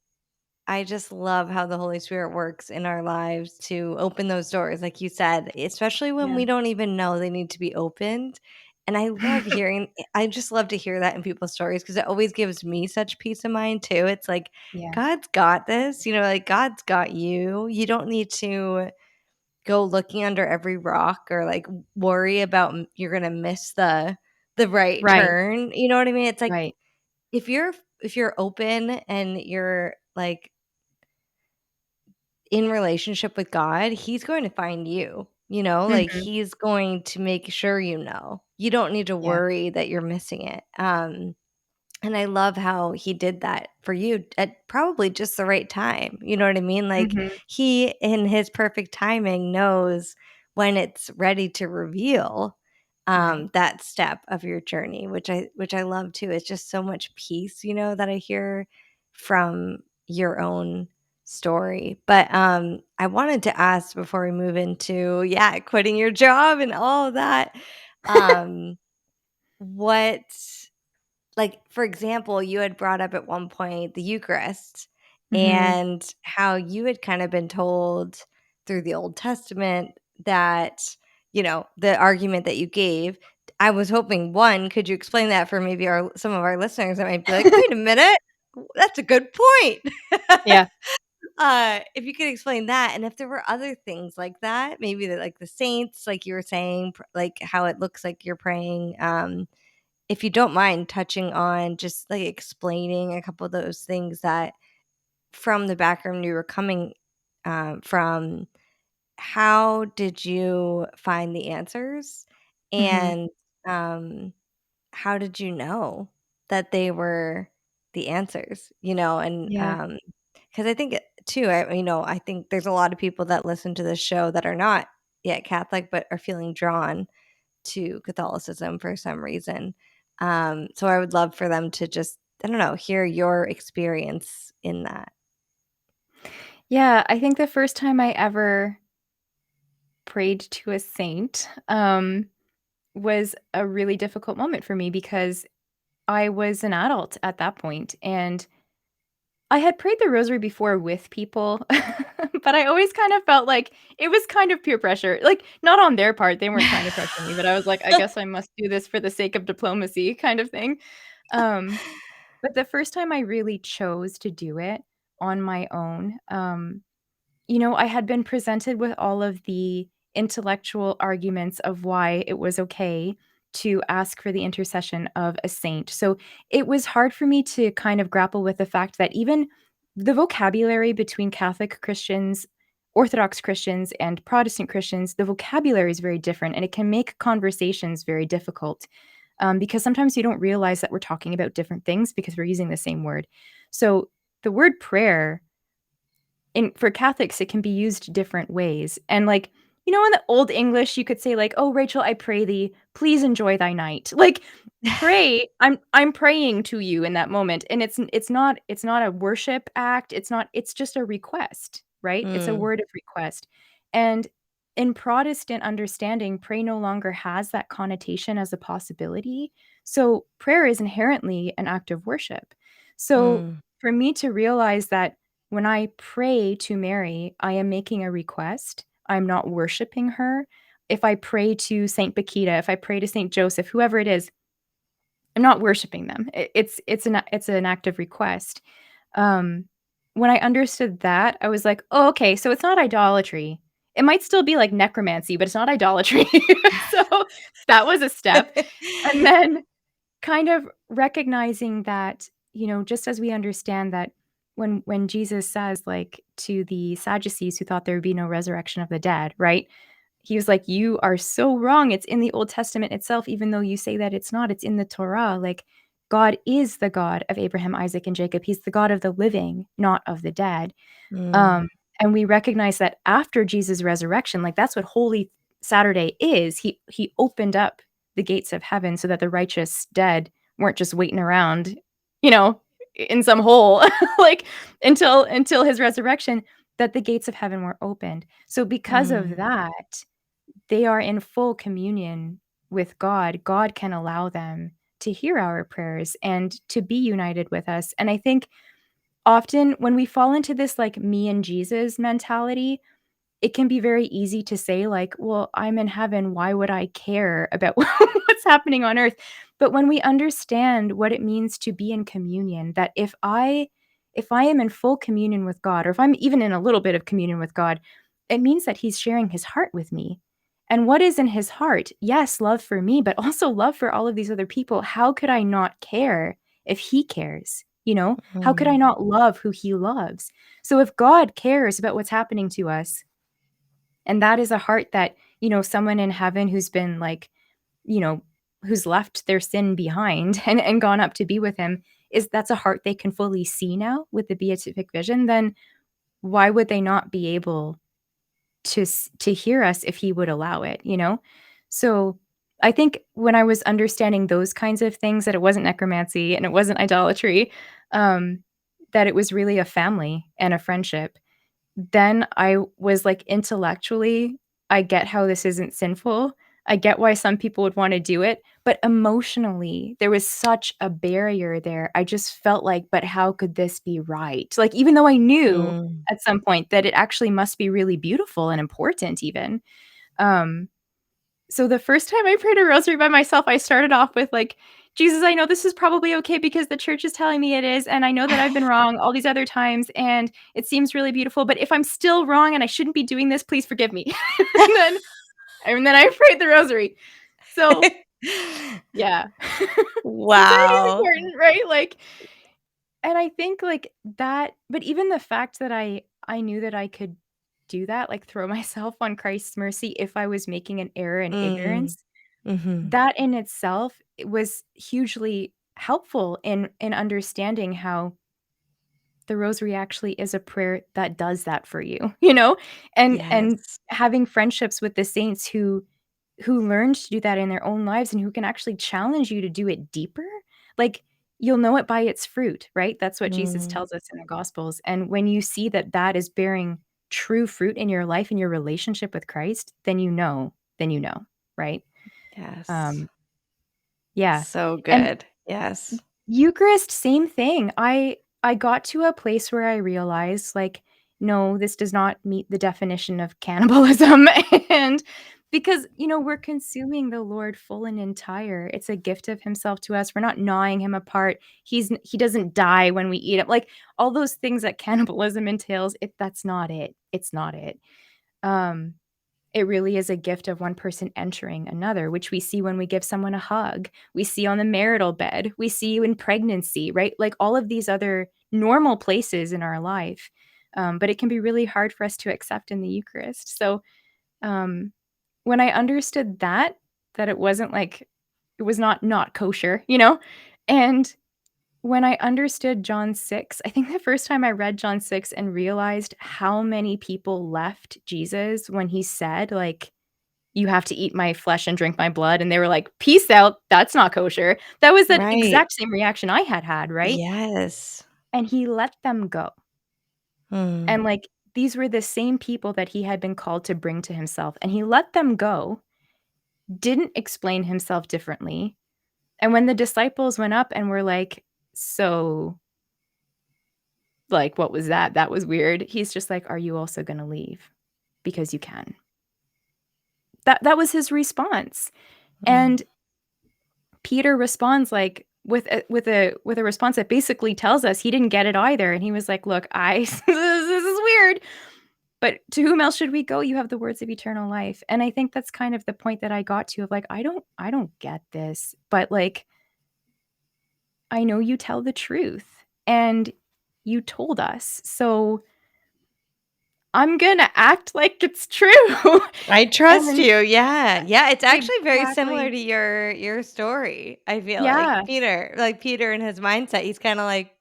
I just love how the Holy Spirit works in our lives to open those doors, like you said, especially when Yeah. we don't even know they need to be opened. And I just love to hear that in people's stories because it always gives me such peace of mind too. It's like, Yeah. God's got this, like God's got you. You don't need to go looking under every rock or like worry about you're gonna miss the right Right, turn. You know what I mean? It's like right. if you're open and you're like in relationship with God, he's going to find you. Like Mhm. he's going to make sure you don't need to Yeah. worry that you're missing it. And I love how he did that for you at probably just the right time. You know what I mean? Like Mhm. he, in his perfect timing, knows when it's ready to reveal Right. that step of your journey, which I love too. It's just so much peace, that I hear from your own story. But I wanted to ask before we move into quitting your job and all of that. Um, what like, for example, you had brought up at one point the Eucharist Mhm. and how you had kind of been told through the Old Testament that, the argument that you gave. I was hoping, one, could you explain that for maybe some of our listeners that might be like, wait a minute, that's a good point. Yeah. If you could explain that, and if there were other things like that, maybe like the saints, like you were saying, like how it looks like you're praying. If you don't mind touching on just, like, explaining a couple of those things that from the background you were coming, from, how did you find the answers? Mhm. And, um, how did you know that they were the answers? And, Yeah. because I think too, I think there's a lot of people that listen to this show that are not yet Catholic, but are feeling drawn to Catholicism for some reason. So I would love for them to just, I don't know, hear your experience in that. Yeah, I think the first time I ever prayed to a saint, was a really difficult moment for me because I was an adult at that point, and I had prayed the rosary before with people, but I always kind of felt like it was kind of peer pressure. Like, not on their part, they weren't trying to pressure me, but I was like, "I guess I must do this for the sake of diplomacy," kind of thing. Um, but the first time I really chose to do it on my own, I had been presented with all of the intellectual arguments of why it was okay to ask for the intercession of a saint. So it was hard for me to kind of grapple with the fact that even the vocabulary between Catholic Christians, Orthodox Christians, and Protestant Christians, the vocabulary is very different and it can make conversations very difficult because sometimes you don't realize that we're talking about different things because we're using the same word. So the word prayer for Catholics, it can be used different ways. And like, in the old English, you could say like, "Oh, Rachel, I pray thee, please enjoy thy night." Like, pray, I'm praying to you in that moment. And it's not a worship act. It's just a request, right? It's a Mm, word of request. And in Protestant understanding, pray no longer has that connotation as a possibility. So prayer is inherently an act of worship. So mm, for me to realize that when I pray to Mary, I am making a request. I'm not worshiping her. If I pray to Saint Bakita, if I pray to Saint Joseph, whoever it is, I'm not worshiping them. It's an act of request. Um, when I understood that, I was like, "Oh, okay, so it's not idolatry. It might still be like necromancy, but it's not idolatry." So that was a step. And then kind of recognizing that, just as we understand that when Jesus says, like, to the Sadducees who thought there would be no resurrection of the dead, right? He was like, "You are so wrong. It's in the Old Testament itself, even though you say that it's not. It's in the Torah." Like, God is the God of Abraham, Isaac, and Jacob. He's the God of the living, not of the dead. mm, Um, and we recognize that after Jesus' resurrection, like that's what Holy Saturday is. He opened up the gates of heaven so that the righteous dead weren't just waiting around, you know, in some hole, like until his resurrection, that the gates of heaven were opened. So because of mm, that, they are in full communion with God. God can allow them to hear our prayers and to be united with us. And I think often when we fall into this like me and Jesus mentality, it can be very easy to say like, "Well, I'm in heaven, why would I care about what's happening on earth?" But when we understand what it means to be in communion, that if I am in full communion with God, or if I'm even in a little bit of communion with God, it means that he's sharing his heart with me. And what is in his heart? Yes, love for me, but also love for all of these other people. How could I not care if he cares? How could I mm. not love who he loves? So if God cares about what's happening to us, and that is a heart that, someone in heaven who's been like, you know, who's left their sin behind and gone up to be with him, is that's a heart they can fully see now with the beatific vision, then why would they not be able to hear us if he would allow it? So I think when I was understanding those kinds of things, that it wasn't necromancy and it wasn't idolatry, um, that it was really a family and a friendship, then I was like, intellectually, I get how this isn't sinful. I get why some people would wanna do it, but emotionally, there was such a barrier there. I just felt like, "But how could this be right?" Like, even though I knew Mm. at some point that it actually must be really beautiful and important even. Um, so the first time I prayed a rosary by myself, I started off with like, "Jesus, I know this is probably okay because the church is telling me it is, and I know that I've been wrong all these other times, and it seems really beautiful, but if I'm still wrong and I shouldn't be doing this, please forgive me." And then and then I prayed the rosary. So, yeah. Sincerity is Wow. important, right? Like, and I think like that, but even the fact that I knew that I could do that, like throw myself on Christ's mercy if I was making an error in Mm, ignorance, mhm. that in itself, it was hugely helpful in understanding how the rosary actually is a prayer that does that for you, and Yes. having friendships with the saints who learned to do that in their own lives and who can actually challenge you to do it deeper. Like, you'll know it by its fruit, right? That's what Jesus Mm, tells us in the Gospels. And when you see that that is bearing true fruit in your life and your relationship with Christ, then you know, right? yes. Um, yeah. So And good. Yes. Eucharist, same thing. I got to a place where I realized, like, no, this does not meet the definition of cannibalism. And because, we're consuming the Lord full and entire. It's a gift of himself to us. We're not gnawing him apart. He doesn't die when we eat him. Like all those things that cannibalism entails, that's not it. It's not it. Um, it really is a gift of one person entering another, which we see when we give someone a hug. We see on the marital bed. We see in pregnancy, right? Like all of these other normal places in our life. But it can be really hard for us to accept in the Eucharist. So um, when I understood that it wasn't like, it was not kosher, and when I understood John 6, I think the first time I read John 6 and realized how many people left Jesus when he said, like, "You have to eat my flesh and drink my blood," and they were like, "Peace out, that's not kosher." That was that Right. exact same reaction I had, right? Yes. And he let them go. Mm. And, like, these were the same people that he had been called to bring to himself, and he let them go, didn't explain himself differently, and when the disciples went up and were like, "So, like, what was that? That was weird." He's just like, "Are you also gonna leave? Because you can." That was his response, Mm. and Peter responds, like, with a response that basically tells us he didn't get it either, and he was like, "Look, I this is weird, but to whom else should we go? You have the words of eternal life." And I think that's kind of the point that I got to of, like, I don't get this, but, like, I know you tell the truth, and you told us, so I'm gonna act like it's true. I trust And you, yeah. Yeah, it's actually very similar exactly. to your story, I feel Yeah. Like Peter in his mindset, he's kinda like,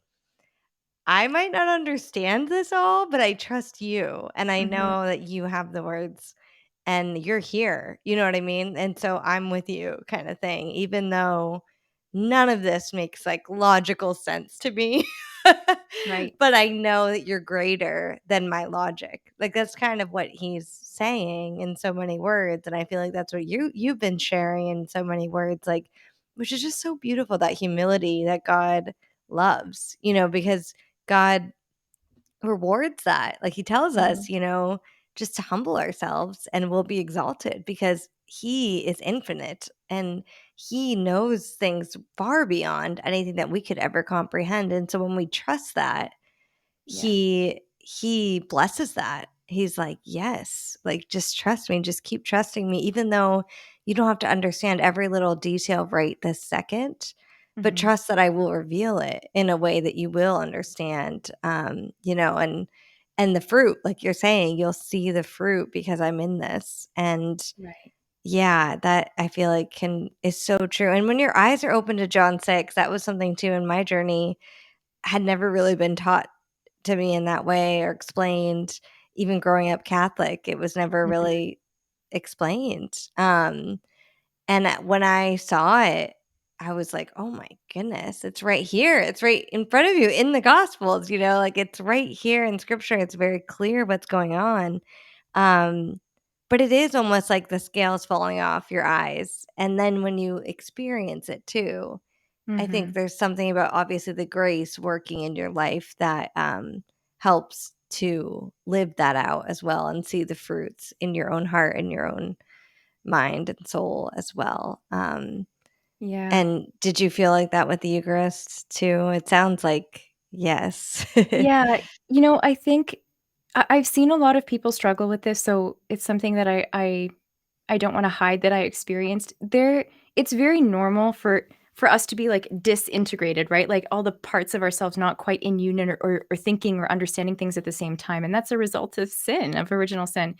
"I might not understand this all, but I trust you, and I Mhm. know that you have the words, and you're here." You know what I mean? And so I'm with you kinda thing, even though none of this makes, like, logical sense to me. Right. But I know that you're greater than my logic. Like, that's kind of what he's saying in so many words, and I feel like that's what you've been sharing in so many words, like, which is just so beautiful, that humility that God loves, because God rewards that. Like, he tells Mhm. us, just to humble ourselves and we'll be exalted because he is infinite and he knows things far beyond anything that we could ever comprehend. And so when we trust that, Yeah. he blesses that. He's like, "Yes, like, just trust me, just keep trusting me, even though you don't have to understand every little detail right this second, but Mhm. trust that I will reveal it in a way that you will understand." And the fruit, like you're saying, you'll see the fruit because I'm in this. And Right. yeah, that I feel like can is so true. And when your eyes are open to John 6, that was something too in my journey, had never really been taught to me in that way or explained. Even growing up Catholic, it was never Mhm. really explained. And when I saw it, I was like, "Oh my goodness, it's right here. It's right in front of you in the Gospels, like it's right here in Scripture. It's very clear what's going on." Um, but it is almost like the scales falling off your eyes. And then when you experience it too, I think Mhm. there's something about obviously the grace working in your life that helps to live that out as well and see the fruits in your own heart and your own mind and soul as well. Yeah. And did you feel like that with the Eucharist too? It sounds like yes. Yeah, I think I've seen a lot of people struggle with this, so it's something that I don't wanna hide that I experienced. It's very normal for us to be, like, disintegrated, right? Like, all the parts of ourselves not quite in union or thinking or understanding things at the same time, and that's a result of sin, of original sin,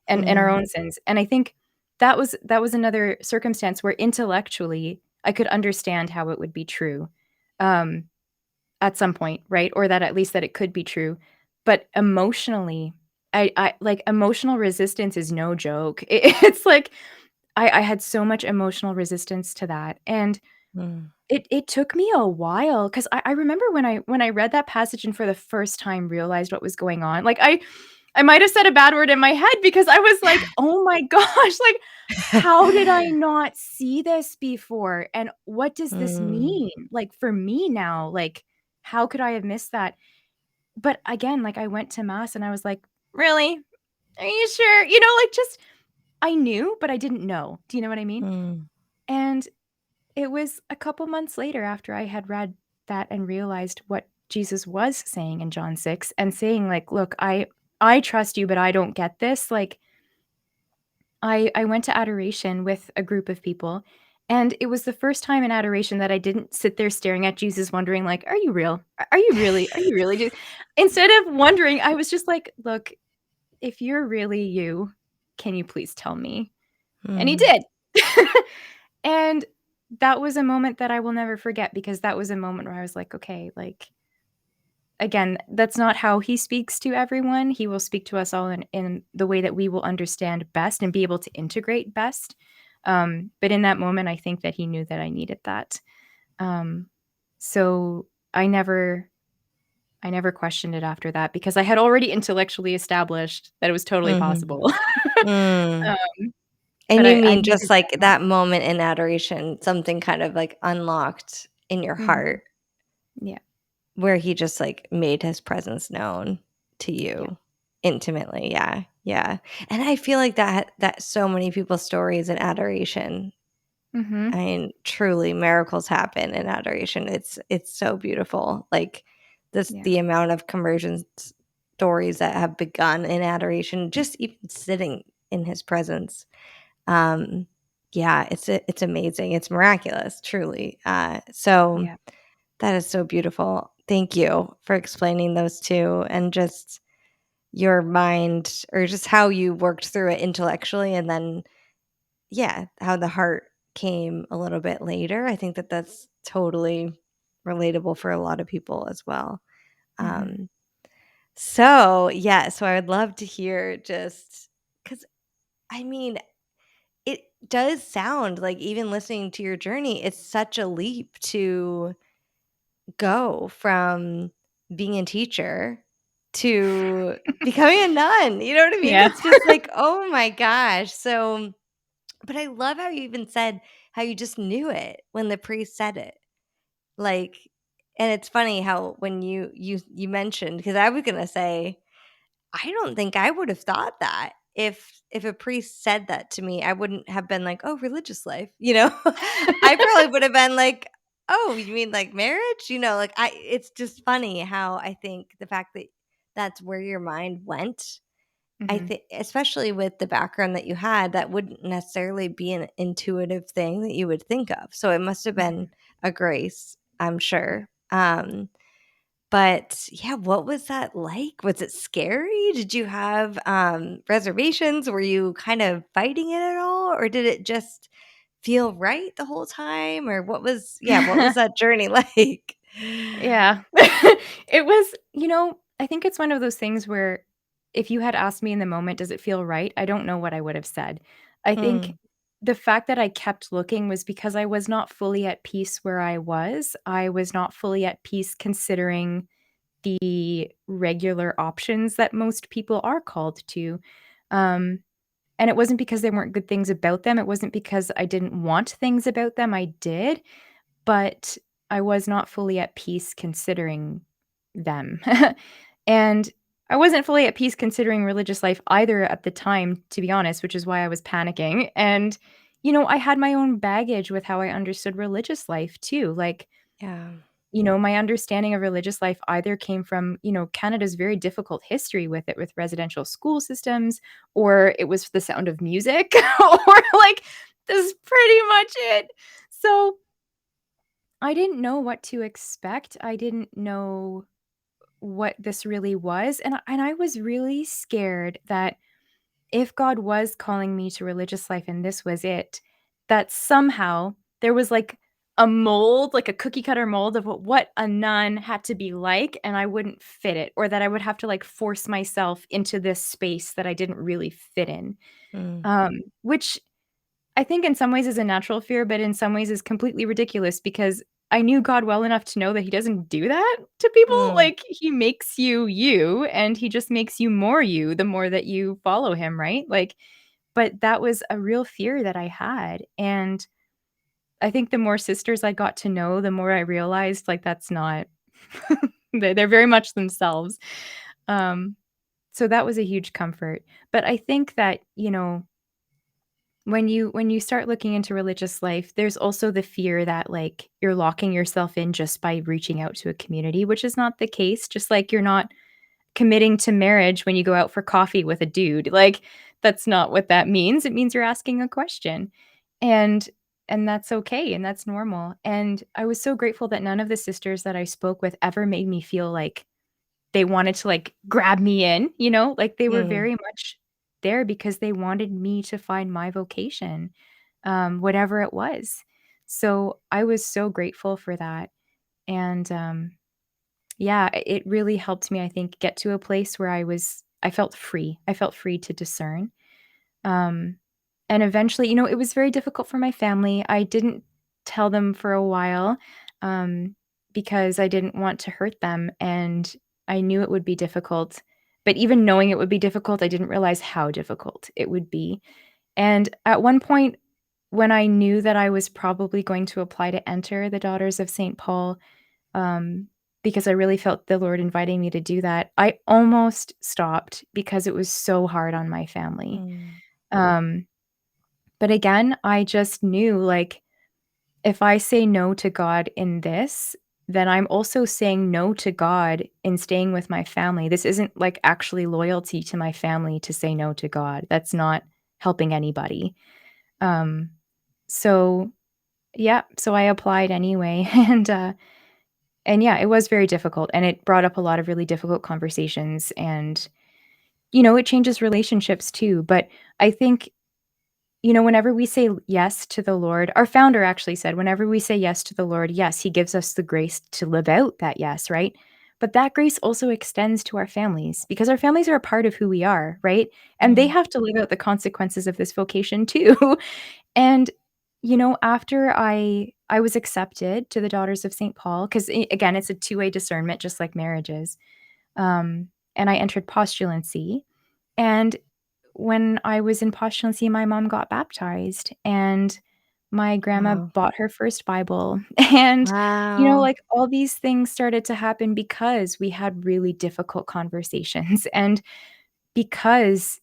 and our Mm, own sins, and I think that was another circumstance where intellectually, I could understand how it would be true, um, at some point, right? Or that at least that it could be true, but emotionally, I like, emotional resistance is no joke. It's like I had so much emotional resistance to that, and mm. it took me a while 'cause I remember when I read that passage and for the first time realized what was going on, like, I might have said a bad word in my head because I was like, "Oh my gosh, like, how did I not see this before? And what does this Mm, mean, like, for me now? Like, how could I have missed that? But again, like, I went to mass and I was like, "Really? Are you sure?" Like, just I knew, but I didn't know. Do you know what I mean? Mm. And it was a couple months later after I had read that and realized what Jesus was saying in John 6 and saying, like, "Look, I trust you, but I don't get this." Like, I went to adoration with a group of people, and it was the first time in adoration that I didn't sit there staring at Jesus wondering, like, "Are you real? Are you really just" Instead of wondering, I was just like, "Look, if you're really you, can you please tell me?" And he Mm. did. And that was a moment that I will never forget because that was a moment where I was like, "Okay, like, again, that's not how he speaks to everyone. He will speak to us all in the way that we will understand best and be able to integrate best." But in that moment, I think that he knew that I needed that. Um, so I never questioned it after that because I had already intellectually established that it was totally Mhm. possible. Mm. Um, but And you I mean needed just, that like, moment. that moment in adoration, something kind of, like, unlocked in your Mhm. heart Yeah, where he just, like, made his presence known to yeah. you intimately, yeah, yeah. And I feel like that so many people's stories in adoration, I Mhm. mean, truly miracles happen in adoration. It's so beautiful. Like, Yeah, the amount of conversion stories that have begun in adoration, just even sitting in his presence. Um, yeah, it's amazing. It's miraculous, truly. So yeah. that is so beautiful. Thank you for explaining those 2 and just your mind or just how you worked through it intellectually and then, yeah, how the heart came a little bit later. I think that that's totally relatable for a lot of people as well. Mhm. Um, so, yeah, so I would love to hear just because I mean, it does sound like even listening to your journey, it's such a leap to go from being a teacher to becoming a nun, you know what I mean? Yeah. It's just like, "Oh my gosh." So but I love how you even said how you just knew it when the priest said it. Like and it's funny how when you mentioned because I was gonna say I don't think I would have thought that. If a priest said that to me, I wouldn't have been like, "Oh, religious life," you know? I probably would have been like, "Oh, you mean like marriage?" You know, like I it's just funny how I think the fact that that's where your mind went. I Mhm. think especially with the background that you had, that wouldn't necessarily be an intuitive thing that you would think of. So it must have been Mhm. a grace, I'm Yeah. sure. But yeah, what was that like? Was it scary? Did you have, reservations? Were you kind of fighting it at all? Or did it just feel right the whole time? Or what was that journey like? Yeah. It was I think it's one of those things where if you had asked me in the moment, "Does it feel right?" I don't know what I would have said. I think Mm, the fact that I kept looking was because I was not fully at peace where I was. I was not fully at peace considering the regular options that most people are called to. Um, and it wasn't because there weren't good things about them. It wasn't because I didn't want things about them. I did. But I was not fully at peace considering them. And I wasn't fully at peace considering religious life either at the time, to be honest, which is why I was panicking. And, I had my own baggage with how I understood religious life too. Like, yeah. my understanding of religious life either came from, Canada's very difficult history with it, with residential school systems, or it was the sound of music, or like, this is pretty much it. So I didn't know what to expect. I didn't know what this really was, and I was really scared that if God was calling me to religious life and this was it, that somehow there was, like, a mold, like a cookie cutter mold of what a nun had to be like, and I wouldn't fit it, or that I would have to, like, force myself into this space that I didn't really fit in, Mm, which I think in some ways is a natural fear, but in some ways is completely ridiculous because I knew God well enough to know that he doesn't do that to people. mm, Like, he makes you you, and he just makes you more you the more that you follow him, right? Like, but that was a real fear that I had, and I think the more sisters I got to know, the more I realized, like, that's not They're very much themselves. Um, so that was a huge comfort. But I think that, when you start looking into religious life, there's also the fear that, like, you're locking yourself in just by reaching out to a community, which is not the case. Just like you're not committing to marriage when you go out for coffee with a dude. Like, that's not what that means. It means you're asking a question. And that's okay, and that's normal. And I was so grateful that none of the sisters that I spoke with ever made me feel like they wanted to, like, grab me in, Like, they were Mm. very much there because they wanted me to find my vocation, whatever it was. So, I was so grateful for that. And, yeah, it really helped me, I think, get to a place where I felt free. I felt free to discern. Um, and eventually, it was very difficult for my family. I didn't tell them for a while, um, because I didn't want to hurt them, and I knew it would be difficult. But even knowing it would be difficult, I didn't realize how difficult it would be. And at one point, when I knew that I was probably going to apply to enter the Daughters of St. Paul, um, because I really felt the Lord inviting me to do that, I almost stopped because it was so hard on my family. Mm. Um, but again, I just knew, like, if I say no to God in this, then I'm also saying no to God in staying with my family. This isn't, like, actually loyalty to my family to say no to God. That's not helping anybody. Um, so yeah, so I applied anyway, and yeah, it was very difficult, and it brought up a lot of really difficult conversations, and it changes relationships too. But I think, whenever we say yes to the Lord, our founder actually said, whenever we say yes to the Lord, yes, he gives us the grace to live out that yes, right? But that grace also extends to our families because our families are a part of who we are, right? And they Mm. have to live out the consequences of this vocation too. And after I was accepted to the Daughters of St. Paul, because again, it's a two-way discernment, just like marriages. And I entered postulancy. And when I was in postulancy, my mom got baptized, and my grandma Wow. bought her first Bible. And, Wow. like, all these things started to happen because we had really difficult conversations, and because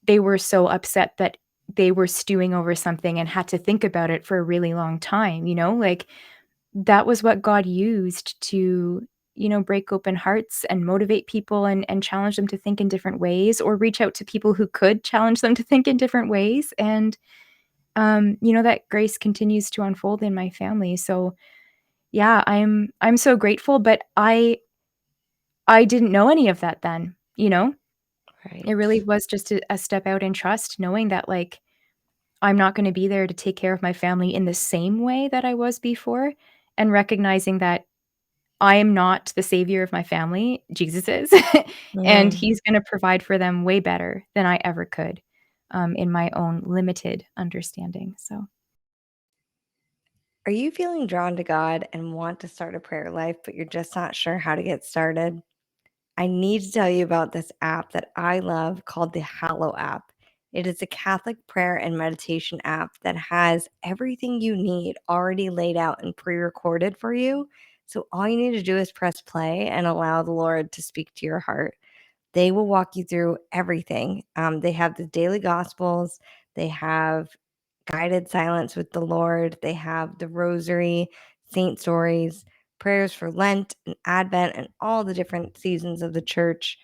they were so upset that they were stewing over something and had to think about it for a really long time, Like, that was what God used to, break open hearts and motivate people and challenge them to think in different ways, or reach out to people who could challenge them to think in different ways. And, that grace continues to unfold in my family. So yeah, I'm so grateful, but I didn't know any of that then. It really Right. was just a step out in trust, knowing that, like, I'm not gonna be there to take care of my family in the same way that I was before, and recognizing that I am not the savior of my family, Jesus is, and Mm. he's gonna provide for them way better than I ever could, in my own limited understanding, so Are you feeling drawn to God and want to start a prayer life, but you're just not sure how to get started? I need to tell you about this app that I love called the Hallow app. It is a Catholic prayer and meditation app that has everything you need already laid out and pre recorded for you. So all you need to do is press play and allow the Lord to speak to your heart. They will walk you through everything. They have the daily gospels, they have guided silence with the Lord, they have the rosary, saint stories, prayers for Lent and Advent, and all the different seasons of the church.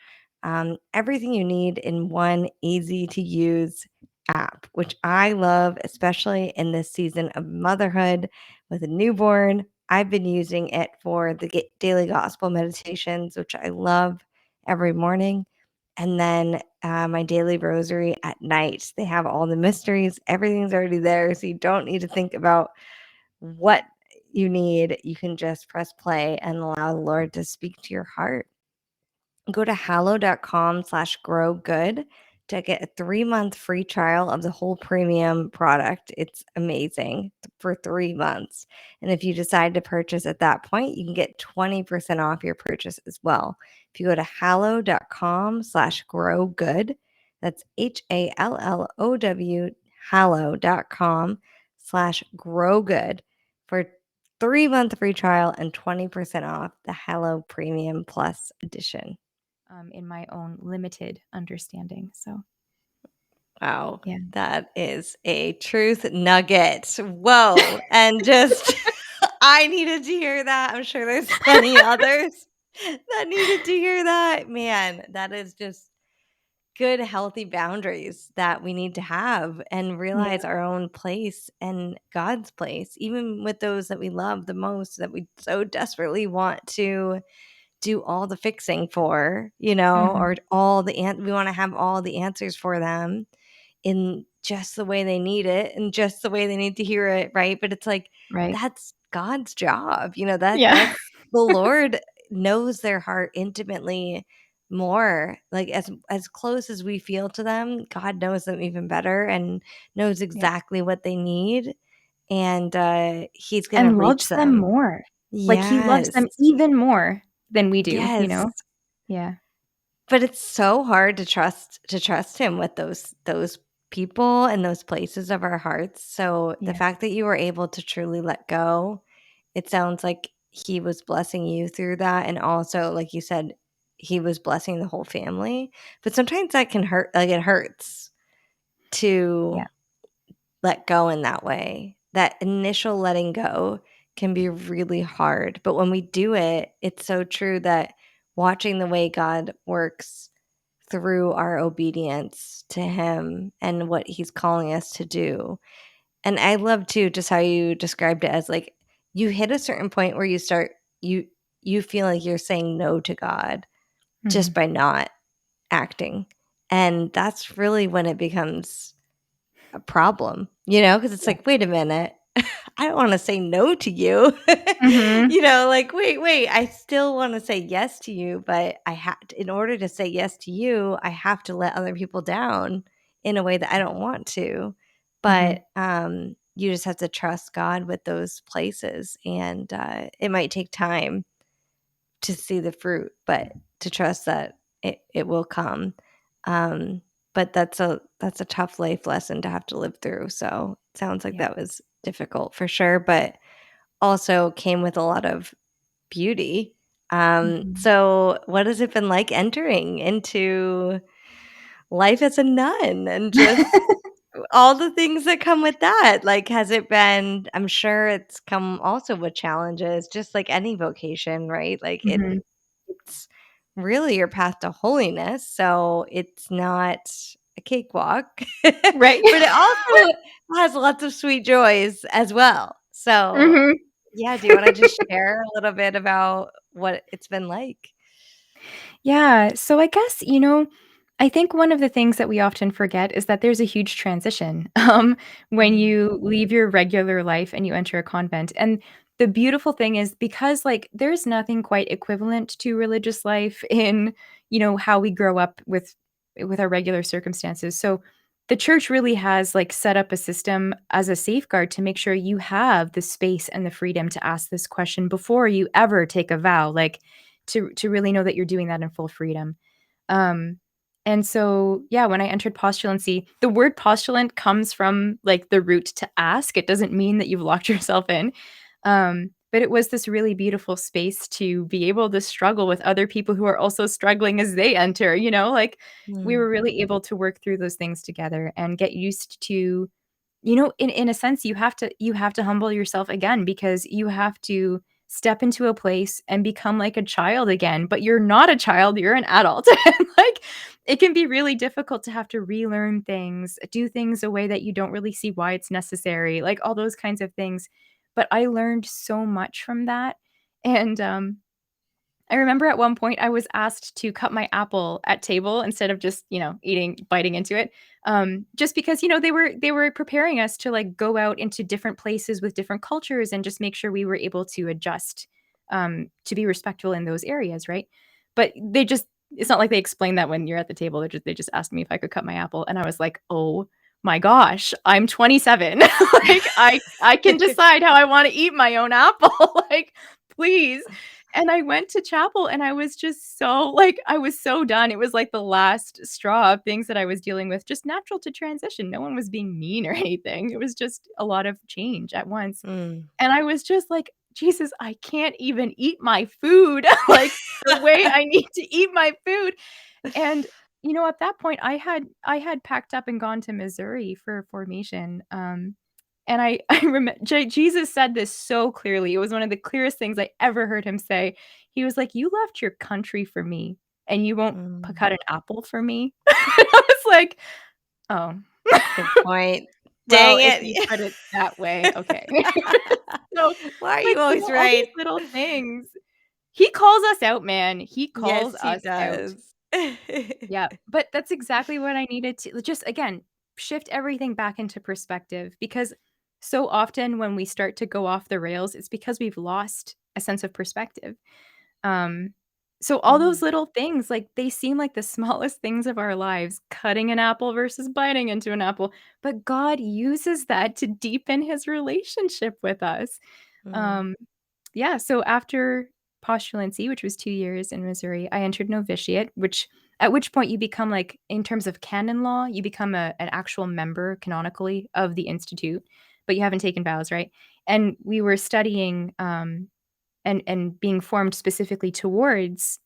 Everything you need in one easy to use app, which I love, especially in this season of motherhood with a newborn. I've been using it for the daily gospel meditations, which I love every morning. And then my daily rosary at night. They have all the mysteries, everything's already there. So you don't need to think about what you need. You can just press play and allow the Lord to speak to your heart. Go to hallow.com/grow good to get a 3-month free trial of the whole premium product. It's amazing for 3 months. And if you decide to purchase at that point, you can get 20% off your purchase as well. If you go to hallow.com/grow good, that's HALLOW, hallow.com/grow good for 3-month free trial and 20% off the Hello Premium Plus edition. In my own limited understanding. So, Wow, yeah. that is a truth nugget. Whoa, and just I needed to hear that. I'm sure there's plenty others that needed to hear that. Man, that is just good, healthy boundaries that we need to have and realize Yeah, our own place and God's place, even with those that we love the most, that we so desperately want to do all the fixing for, or mhm, all we want to have all the answers for them in just the way they need it and just the way they need to hear it, right? But it's like right. that's God's job. Yeah, That's the Lord knows their heart intimately more. Like as close as we feel to them, God knows them even better and knows yeah, exactly what they need, and he's going to and reach loves them them. more. Like, he loves Yes. them even more than we do, you Yes. know? Yeah, But it's so hard to trust him with those people and those places of our hearts. So the yeah, fact that you were able to truly let go, it sounds like he was blessing you through that, and also, like you said, he was blessing the whole family. But sometimes that can hurt, like it hurts to yeah, let go in that way. That initial letting go can be really hard. But when we do it, it's so true that watching the way God works through our obedience to him and what he's calling us to do. And I love too just how you described it as like you hit a certain point where you you feel like you're saying no to God just mhm, by not acting. And that's really when it becomes a problem, because it's yeah, like, wait a minute. I don't want to say no to you. mhm, Like, wait, I still want to say yes to you, but in order to say yes to you, I have to let other people down in a way that I don't want to. mhm, But you just have to trust God with those places, and it might take time to see the fruit, but to trust that it will come. Um, but that's a tough life lesson to have to live through. So it sounds like yeah, that was difficult for sure, but also came with a lot of beauty. mhm. So what has it been like entering into life as a nun and just all the things that come with that? Like, has it been, I'm sure it's come also with challenges, just like any vocation, right? Like Mhm, it's really your path to holiness, so it's not a cakewalk, but right. it also has lots of sweet joys as well. So, Mhm. yeah, do you wanna just share a little bit about what it's been like? Yeah, so I guess, I think one of the things that we often forget is that there's a huge transition, when Mm, you leave your regular life and you enter a convent, and the beautiful thing is because, like, there's nothing quite equivalent to religious life in, how we grow up with our regular circumstances, so the church really has, like, set up a system as a safeguard to make sure you have the space and the freedom to ask this question before you ever take a vow, like, to really know that you're doing that in full freedom. Um, and so, yeah, when I entered postulancy, the word postulant comes from like the root to ask. It doesn't mean that you've locked yourself in. But it was this really beautiful space to be able to struggle with other people who are also struggling as they enter, like we mm, were really able to work through those things together and get used to, in a sense, you have to humble yourself again because you have to step into a place and become like a child again, but you're not a child, you're an adult. And, like, it can be really difficult to have to relearn things, do things a way that you don't really see why it's necessary, like, all those kinds of things. But I learned so much from that, and, I remember at one point I was asked to cut my apple at table instead of just, biting into it. Just because, they were preparing us to like go out into different places with different cultures and just make sure we were able to adjust to be respectful in those areas, right? But it's not like they explained that when you're at the table. They just asked me if I could cut my apple and I was like, "Oh my gosh, I'm 27. Like I can decide how I want to eat my own apple. Like, please." And I went to chapel and I was just so like, I was so done. It was like the last straw of things that I was dealing with, just natural to transition. No one was being mean or anything. It was just a lot of change at once. mm. And I was just like, Jesus, I can't even eat my food, like, the way I need to eat my food. And, at that point, I had packed up and gone to Missouri for formation, and I I remember Jesus said this so clearly. It was one of the clearest things I ever heard him say. He was like, "You left your country for me, and you won't Mm, cut an apple for me?" I was like, "Oh, good point. well, Dang if you it. put it that way, okay." So, Why are like, you always all these right? little things. He calls us out, man. He calls Yes, he us out. does. Yeah, but that's exactly what I needed to just, again, shift everything back into perspective, because so often when we start to go off the rails, it's because we've lost a sense of perspective. Um, so all those Mhm, little things, like, they seem like the smallest things of our lives, cutting an apple versus biting into an apple, but God uses that to deepen his relationship with us. mm, Um, yeah, so after postulancy, which was 2 years in Missouri, I entered novitiate, at which point you become, like, in terms of canon law, you become an actual member canonically of the institute, but you haven't taken vows, right? And we were studying, and being formed specifically towards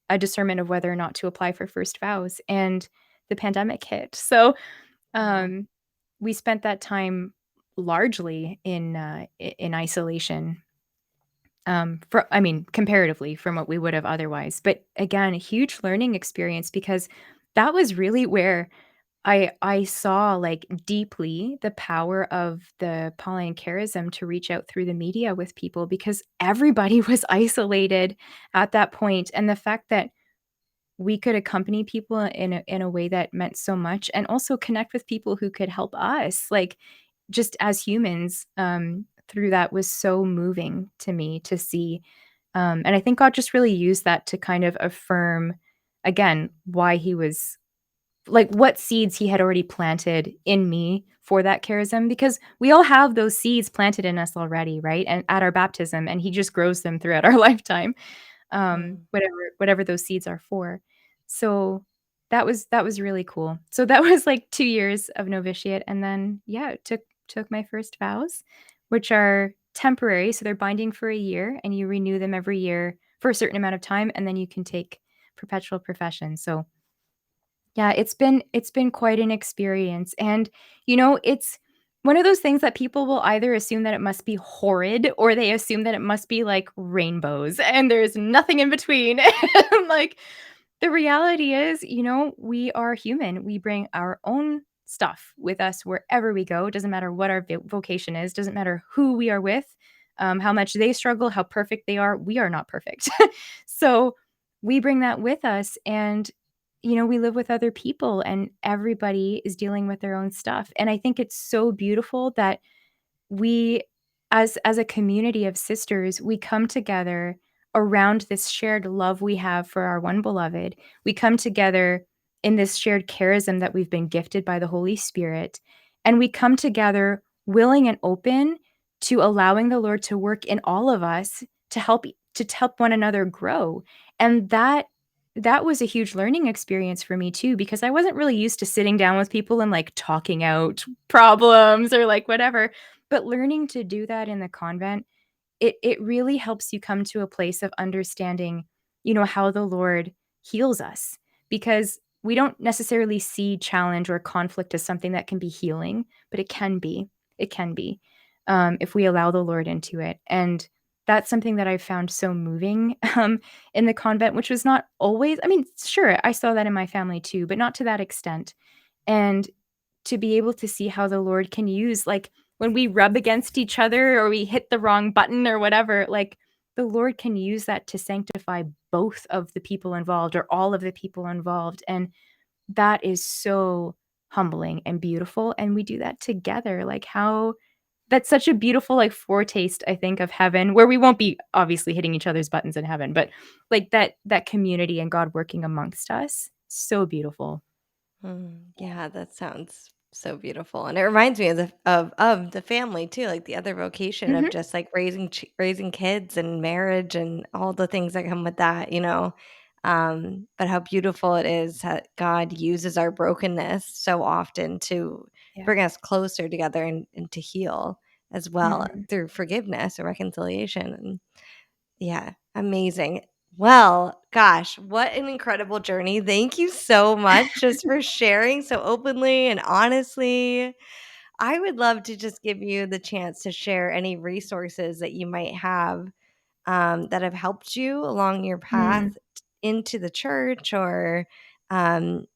a discernment of whether or not to apply for first vows, and the pandemic hit. So, wow. um, we spent that time largely in isolation, for I mean, comparatively from what we would have otherwise. But again, a huge learning experience, because that was really where I saw, like, deeply the power of the Pauline charism to reach out through the media with people, because everybody was isolated at that point, and the fact that we could accompany people in a way that meant so much, and also connect with people who could help us, like, just as humans, through that, was so moving to me to see, and I think God just really used that to kind of affirm, again, why he was, like, what seeds he had already planted in me for that charism, because we all have those seeds planted in us already, right? And at our baptism, and he just grows them throughout our lifetime, Mm, whatever those seeds are for. So that was really cool. So that was like 2 years of novitiate, and then, yeah, took my first vows, which are temporary, so they're binding for a year, and you renew them every year for a certain amount of time, and then you can take perpetual profession. So yeah, it's been quite an experience, and, it's one of those things that people will either assume that it must be horrid, or they assume that it must be like rainbows, and there's nothing in between. And, like, the reality is, we are human. We bring our own stuff with us wherever we go. It doesn't matter what our vocation is, doesn't matter who we are with, how much they struggle, how perfect they are. We are not perfect. So we bring that with us, and, we live with other people, and everybody is dealing with their own stuff. And I think it's so beautiful that we, as a community of sisters, we come together around this shared love we have for our one beloved. We come together in this shared charism that we've been gifted by the Holy Spirit, and we come together willing and open to allowing the Lord to work in all of us to help one another grow. And that was a huge learning experience for me too, because I wasn't really used to sitting down with people and, like, talking out problems or, like, whatever. But learning to do that in the convent, it really helps you come to a place of understanding, how the Lord heals us, because we don't necessarily see challenge or conflict as something that can be healing, but it can be. It can be, if we allow the Lord into it. And that's something that I found so moving, in the convent, which was not always, I mean, sure, I saw that in my family too, but not to that extent. And to be able to see how the Lord can use, like, when we rub against each other or we hit the wrong button or whatever, like, the Lord can use that to sanctify both of the people involved, or all of the people involved. And that is so humbling and beautiful. And we do that together. Like, how that's such a beautiful, like, foretaste, I think, of heaven, where we won't be obviously hitting each other's buttons in heaven, but, like, that community and God working amongst us. So beautiful. yeah, that sounds so beautiful, and it reminds me of the family too, like the other vocation of Mhm. just like raising kids and marriage and all the things that come with that, but how beautiful it is that God uses our brokenness so often to Yeah. bring us closer together and to heal. as well Mhm. through forgiveness or reconciliation. And yeah, amazing. Well, gosh, what an incredible journey. Thank you so much just for sharing so openly and honestly. I would love to just give you the chance to share any resources that you might have that have helped you along your path Mm. into the church or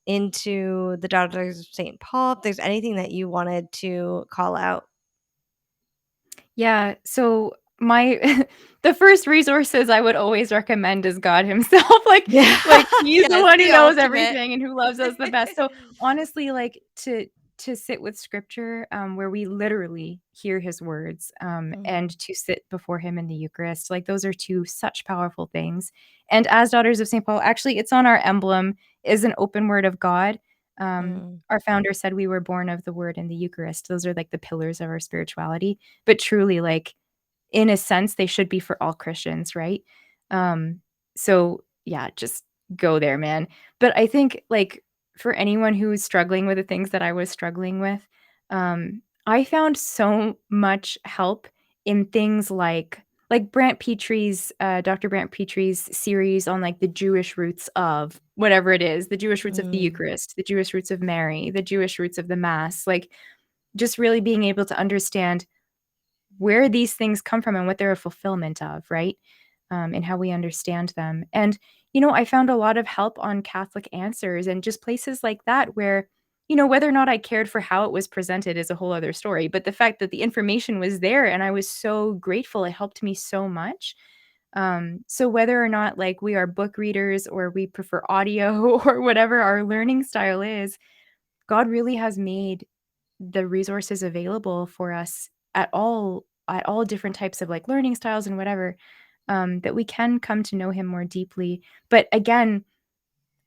into the Daughters of St. Paul. If there's anything that you wanted to call out. Yeah, so my the first resources I would always recommend is God himself, Yeah. like, he's the Yes, one who the knows ultimate. everything and who loves us the best. So, honestly, like, to sit with scripture, where we literally hear his words, Mhm, and to sit before him in the Eucharist, like, those are 2 such powerful things. And as Daughters of St. Paul, actually, it's on our emblem, is an open word of God. mm, Our founder said we were born of the word in the Eucharist. Those are, like, the pillars of our spirituality. But truly, like, in a sense, they should be for all Christians, right? Um, so yeah, just go there, man. But I think, like, for anyone who is struggling with the things that I was struggling with, I found so much help in things like Brant Petrie's, Dr. Brant Petrie's series on, like, the Jewish roots of whatever it is, the Jewish roots of the mm, Eucharist, the Jewish roots of Mary, the Jewish roots of the Mass, like, just really being able to understand where these things come from and what they're a fulfillment of, right? And how we understand them. And, I found a lot of help on Catholic Answers and just places like that where, whether or not I cared for how it was presented is a whole other story. But the fact that the information was there and I was so grateful, it helped me so much. So whether or not like we are book readers or we prefer audio or whatever our learning style is, God really has made the resources available for us at all different types of like learning styles and whatever, that we can come to know him more deeply. But again,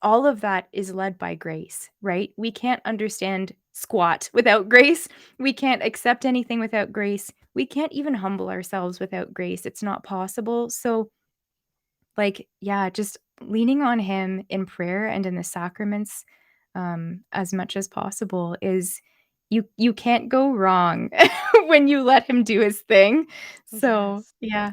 all of that is led by grace, right? We can't understand squat without grace. We can't accept anything without grace. We can't even humble ourselves without grace. It's not possible. So, like, yeah, just leaning on him in prayer and in the sacraments, as much as possible is you can't go wrong when you let him do his thing. So, yes. yeah.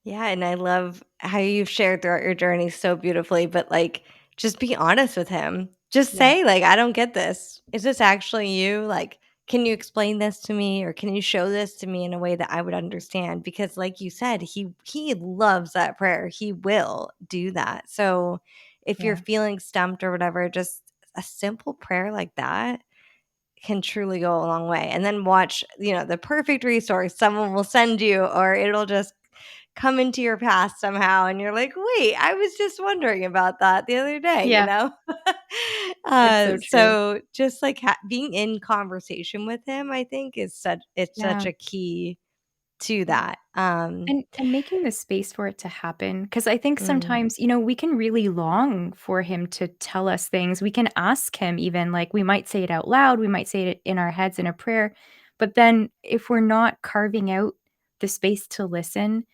Yeah, and I love how you've shared throughout your journey so beautifully, but, like, just be honest with him. Just Yeah. say, like, "I don't get this. Is this actually you? Like, can you explain this to me, or can you show this to me in a way that I would understand?" Because like you said, he loves that prayer. He will do that. So, if you're Yeah. feeling stumped or whatever, just a simple prayer like that can truly go a long way. And then watch, the perfect resource someone will send you, or it'll just come into your past somehow. And you're like, wait, I was just wondering about that the other day, Yeah. It's so true. so just like being in conversation with him, I think it's such Yeah. a key to Yeah. that. And making the space for it to happen, because I think Mm, sometimes, we can really long for him to tell us things. We can ask him even, like, we might say it out loud, we might say it in our heads in a prayer, but then if we're not carving out the space to listen,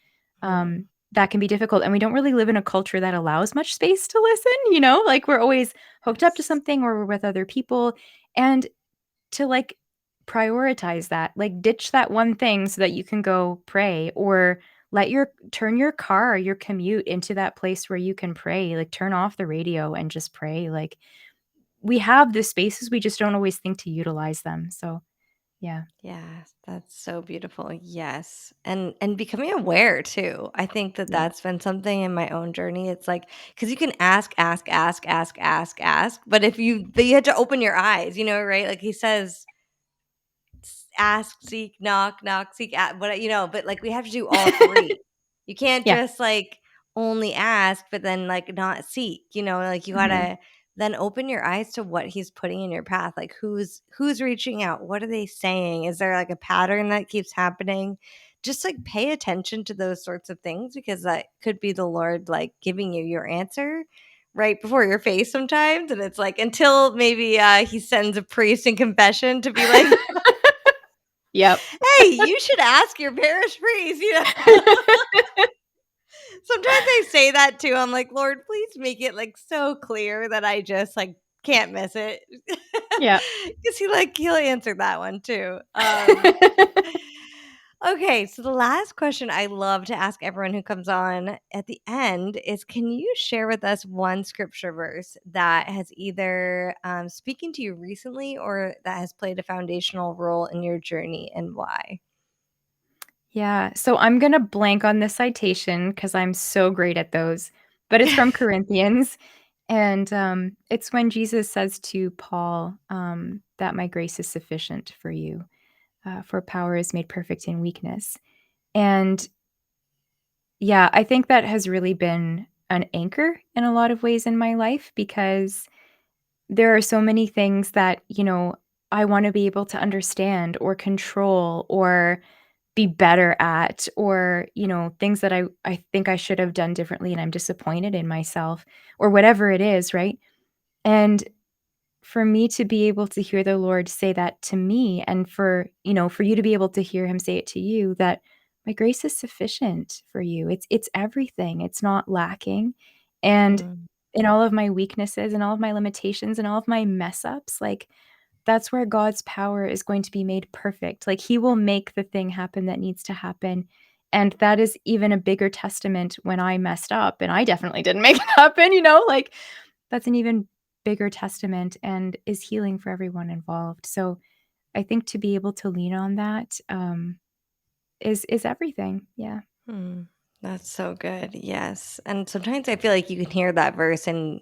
mm, that can be difficult, and we don't really live in a culture that allows much space to listen, like, we're always hooked up to yes. something or we're with other people, and to, like, prioritize that, like, ditch that one thing so that you can go pray, or turn your car, your commute into that place where you can pray, like, turn off the radio and just pray, like, we have the spaces, we just don't always think to utilize them, so, yeah. Yeah, that's so beautiful. Yes. And becoming aware too. I think that Yeah. that's been something in my own journey. It's like cuz you can ask, ask, ask, ask, ask, ask, but but you have to open your eyes, right? Like he says ask, seek, knock, knock, seek, but like we have to do all three. You can't Yeah. just like only ask, but then like not seek, like you Mhm. gotta then open your eyes to what he's putting in your path. Like who's reaching out? What are they saying? Is there like a pattern that keeps happening? Just like pay attention to those sorts of things because that could be the Lord like giving you your answer right before your face sometimes. And it's like until maybe he sends a priest in confession to be like, Yep. hey, you should ask your parish priest. Sometimes I say that too. I'm like, Lord, please make it like so clear that I just like can't miss it. Yeah. Because he'll answer that one too. Okay, so the last question I love to ask everyone who comes on at the end is, can you share with us one scripture verse that has either speaking to you recently or that has played a foundational role in your journey, and why? Yeah, so I'm gonna blank on the citation because 'cause I'm so great at those, but it's from Corinthians, and, it's when Jesus says to Paul, that "My grace is sufficient for you, for power is made perfect in weakness." And, yeah, I think that has really been an anchor in a lot of ways in my life because there are so many things that, I wanna be able to understand or control or be better at or, things that I think I should have done differently and I'm disappointed in myself or whatever it is, right? And for me to be able to hear the Lord say that to me and for you to be able to hear him say it to you that my grace is sufficient for you. It's everything. It's not lacking. And Mm, in all of my weaknesses and all of my limitations and all of my mess ups, like that's where God's power is going to be made perfect. Like, he will make the thing happen that needs to happen, and that is even a bigger testament when I messed up, and I definitely didn't make it happen, like, that's an even bigger testament and is healing for everyone involved. So, I think to be able to lean on that, is everything. Yeah. hmm. That's so good. Yes. And sometimes I feel like you can hear that verse and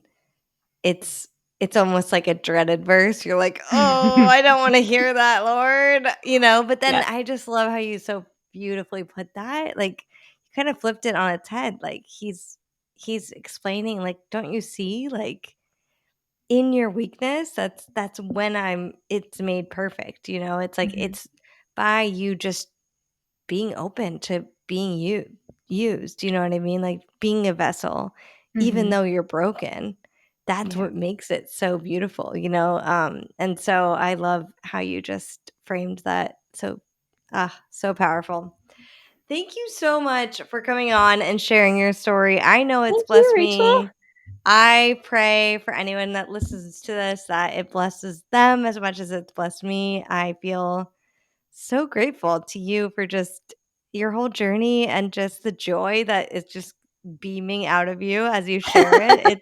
it's it's almost like a dreaded verse. You're like, "Oh, I don't wanna hear that, Lord," but then Yeah. I just love how you so beautifully put that, like, you kinda flipped it on its head, like, he's explaining, like, "Don't you see, like, in your weakness, that's when it's made perfect," It's like, Mhm. it's by you just being open to being used, you know what I mean? Like, being a vessel, even Mhm. though you're broken, that's Yeah. what makes it so beautiful, and so I love how you just framed that so powerful. Thank you so much for coming on and sharing your story. I know it's Thank you, blessed Rachel. me. I pray for anyone that listens to this that it blesses them as much as it's blessed me. I feel so grateful to you for just your whole journey and just the joy that is just beaming out of you as you share it.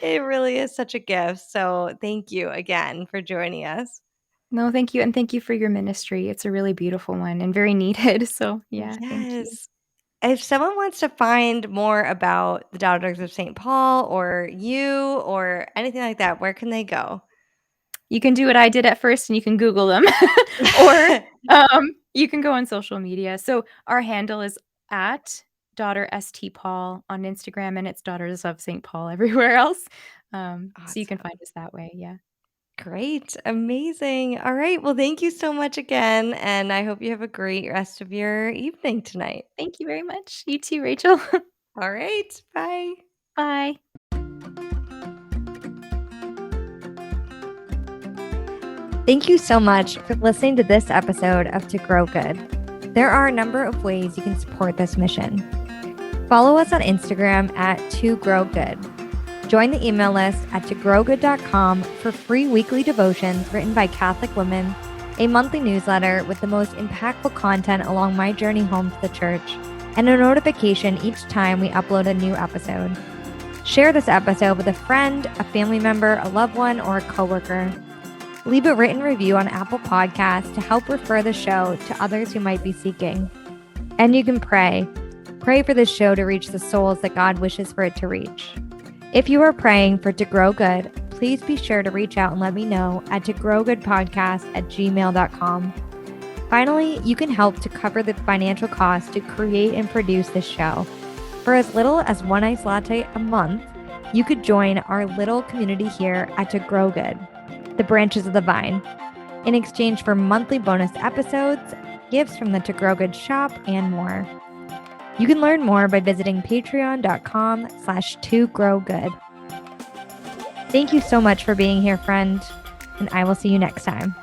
It really is such a gift. So thank you again for joining us. No, thank you, and thank you for your ministry. It's a really beautiful one and very needed, so, yeah, thank you. Yes. If someone wants to find more about the Daughters of St. Paul or you or anything like that, where can they go? You can do what I did at first and you can Google them, or, you can go on social media. So, our handle is at daughter st paul on Instagram, and it's Daughters of St. Paul everywhere else. So you can find Awesome. us that way, yeah. Great. Amazing. All right. Well, thank you so much again. And I hope you have a great rest of your evening tonight. Thank you very much. You too, Rachel. All right. Bye. Bye. Thank you so much for listening to this episode of To Grow Good. There are a number of ways you can support this mission. Follow us on Instagram at To Grow Good. Join the email list at togrowgood.com for free weekly devotions written by Catholic women, a monthly newsletter with the most impactful content along my journey home to the church, and a notification each time we upload a new episode. Share this episode with a friend, a family member, a loved one, or a coworker. Leave a written review on Apple Podcasts to help refer the show to others who might be seeking. And you can pray. Pray for this show to reach the souls that God wishes for it to reach. If you are praying for To Grow Good, please be sure to reach out and let me know at togrowgoodpodcast@gmail.com. Finally, you can help to cover the financial cost to create and produce this show. For as little as one iced latte a month, you could join our little community here at To Grow Good, the branches of the vine, in exchange for monthly bonus episodes, gifts from the To Grow Good shop, and more. You can learn more by visiting patreon.com/togrowgood. Thank you so much for being here, friend, and I will see you next time.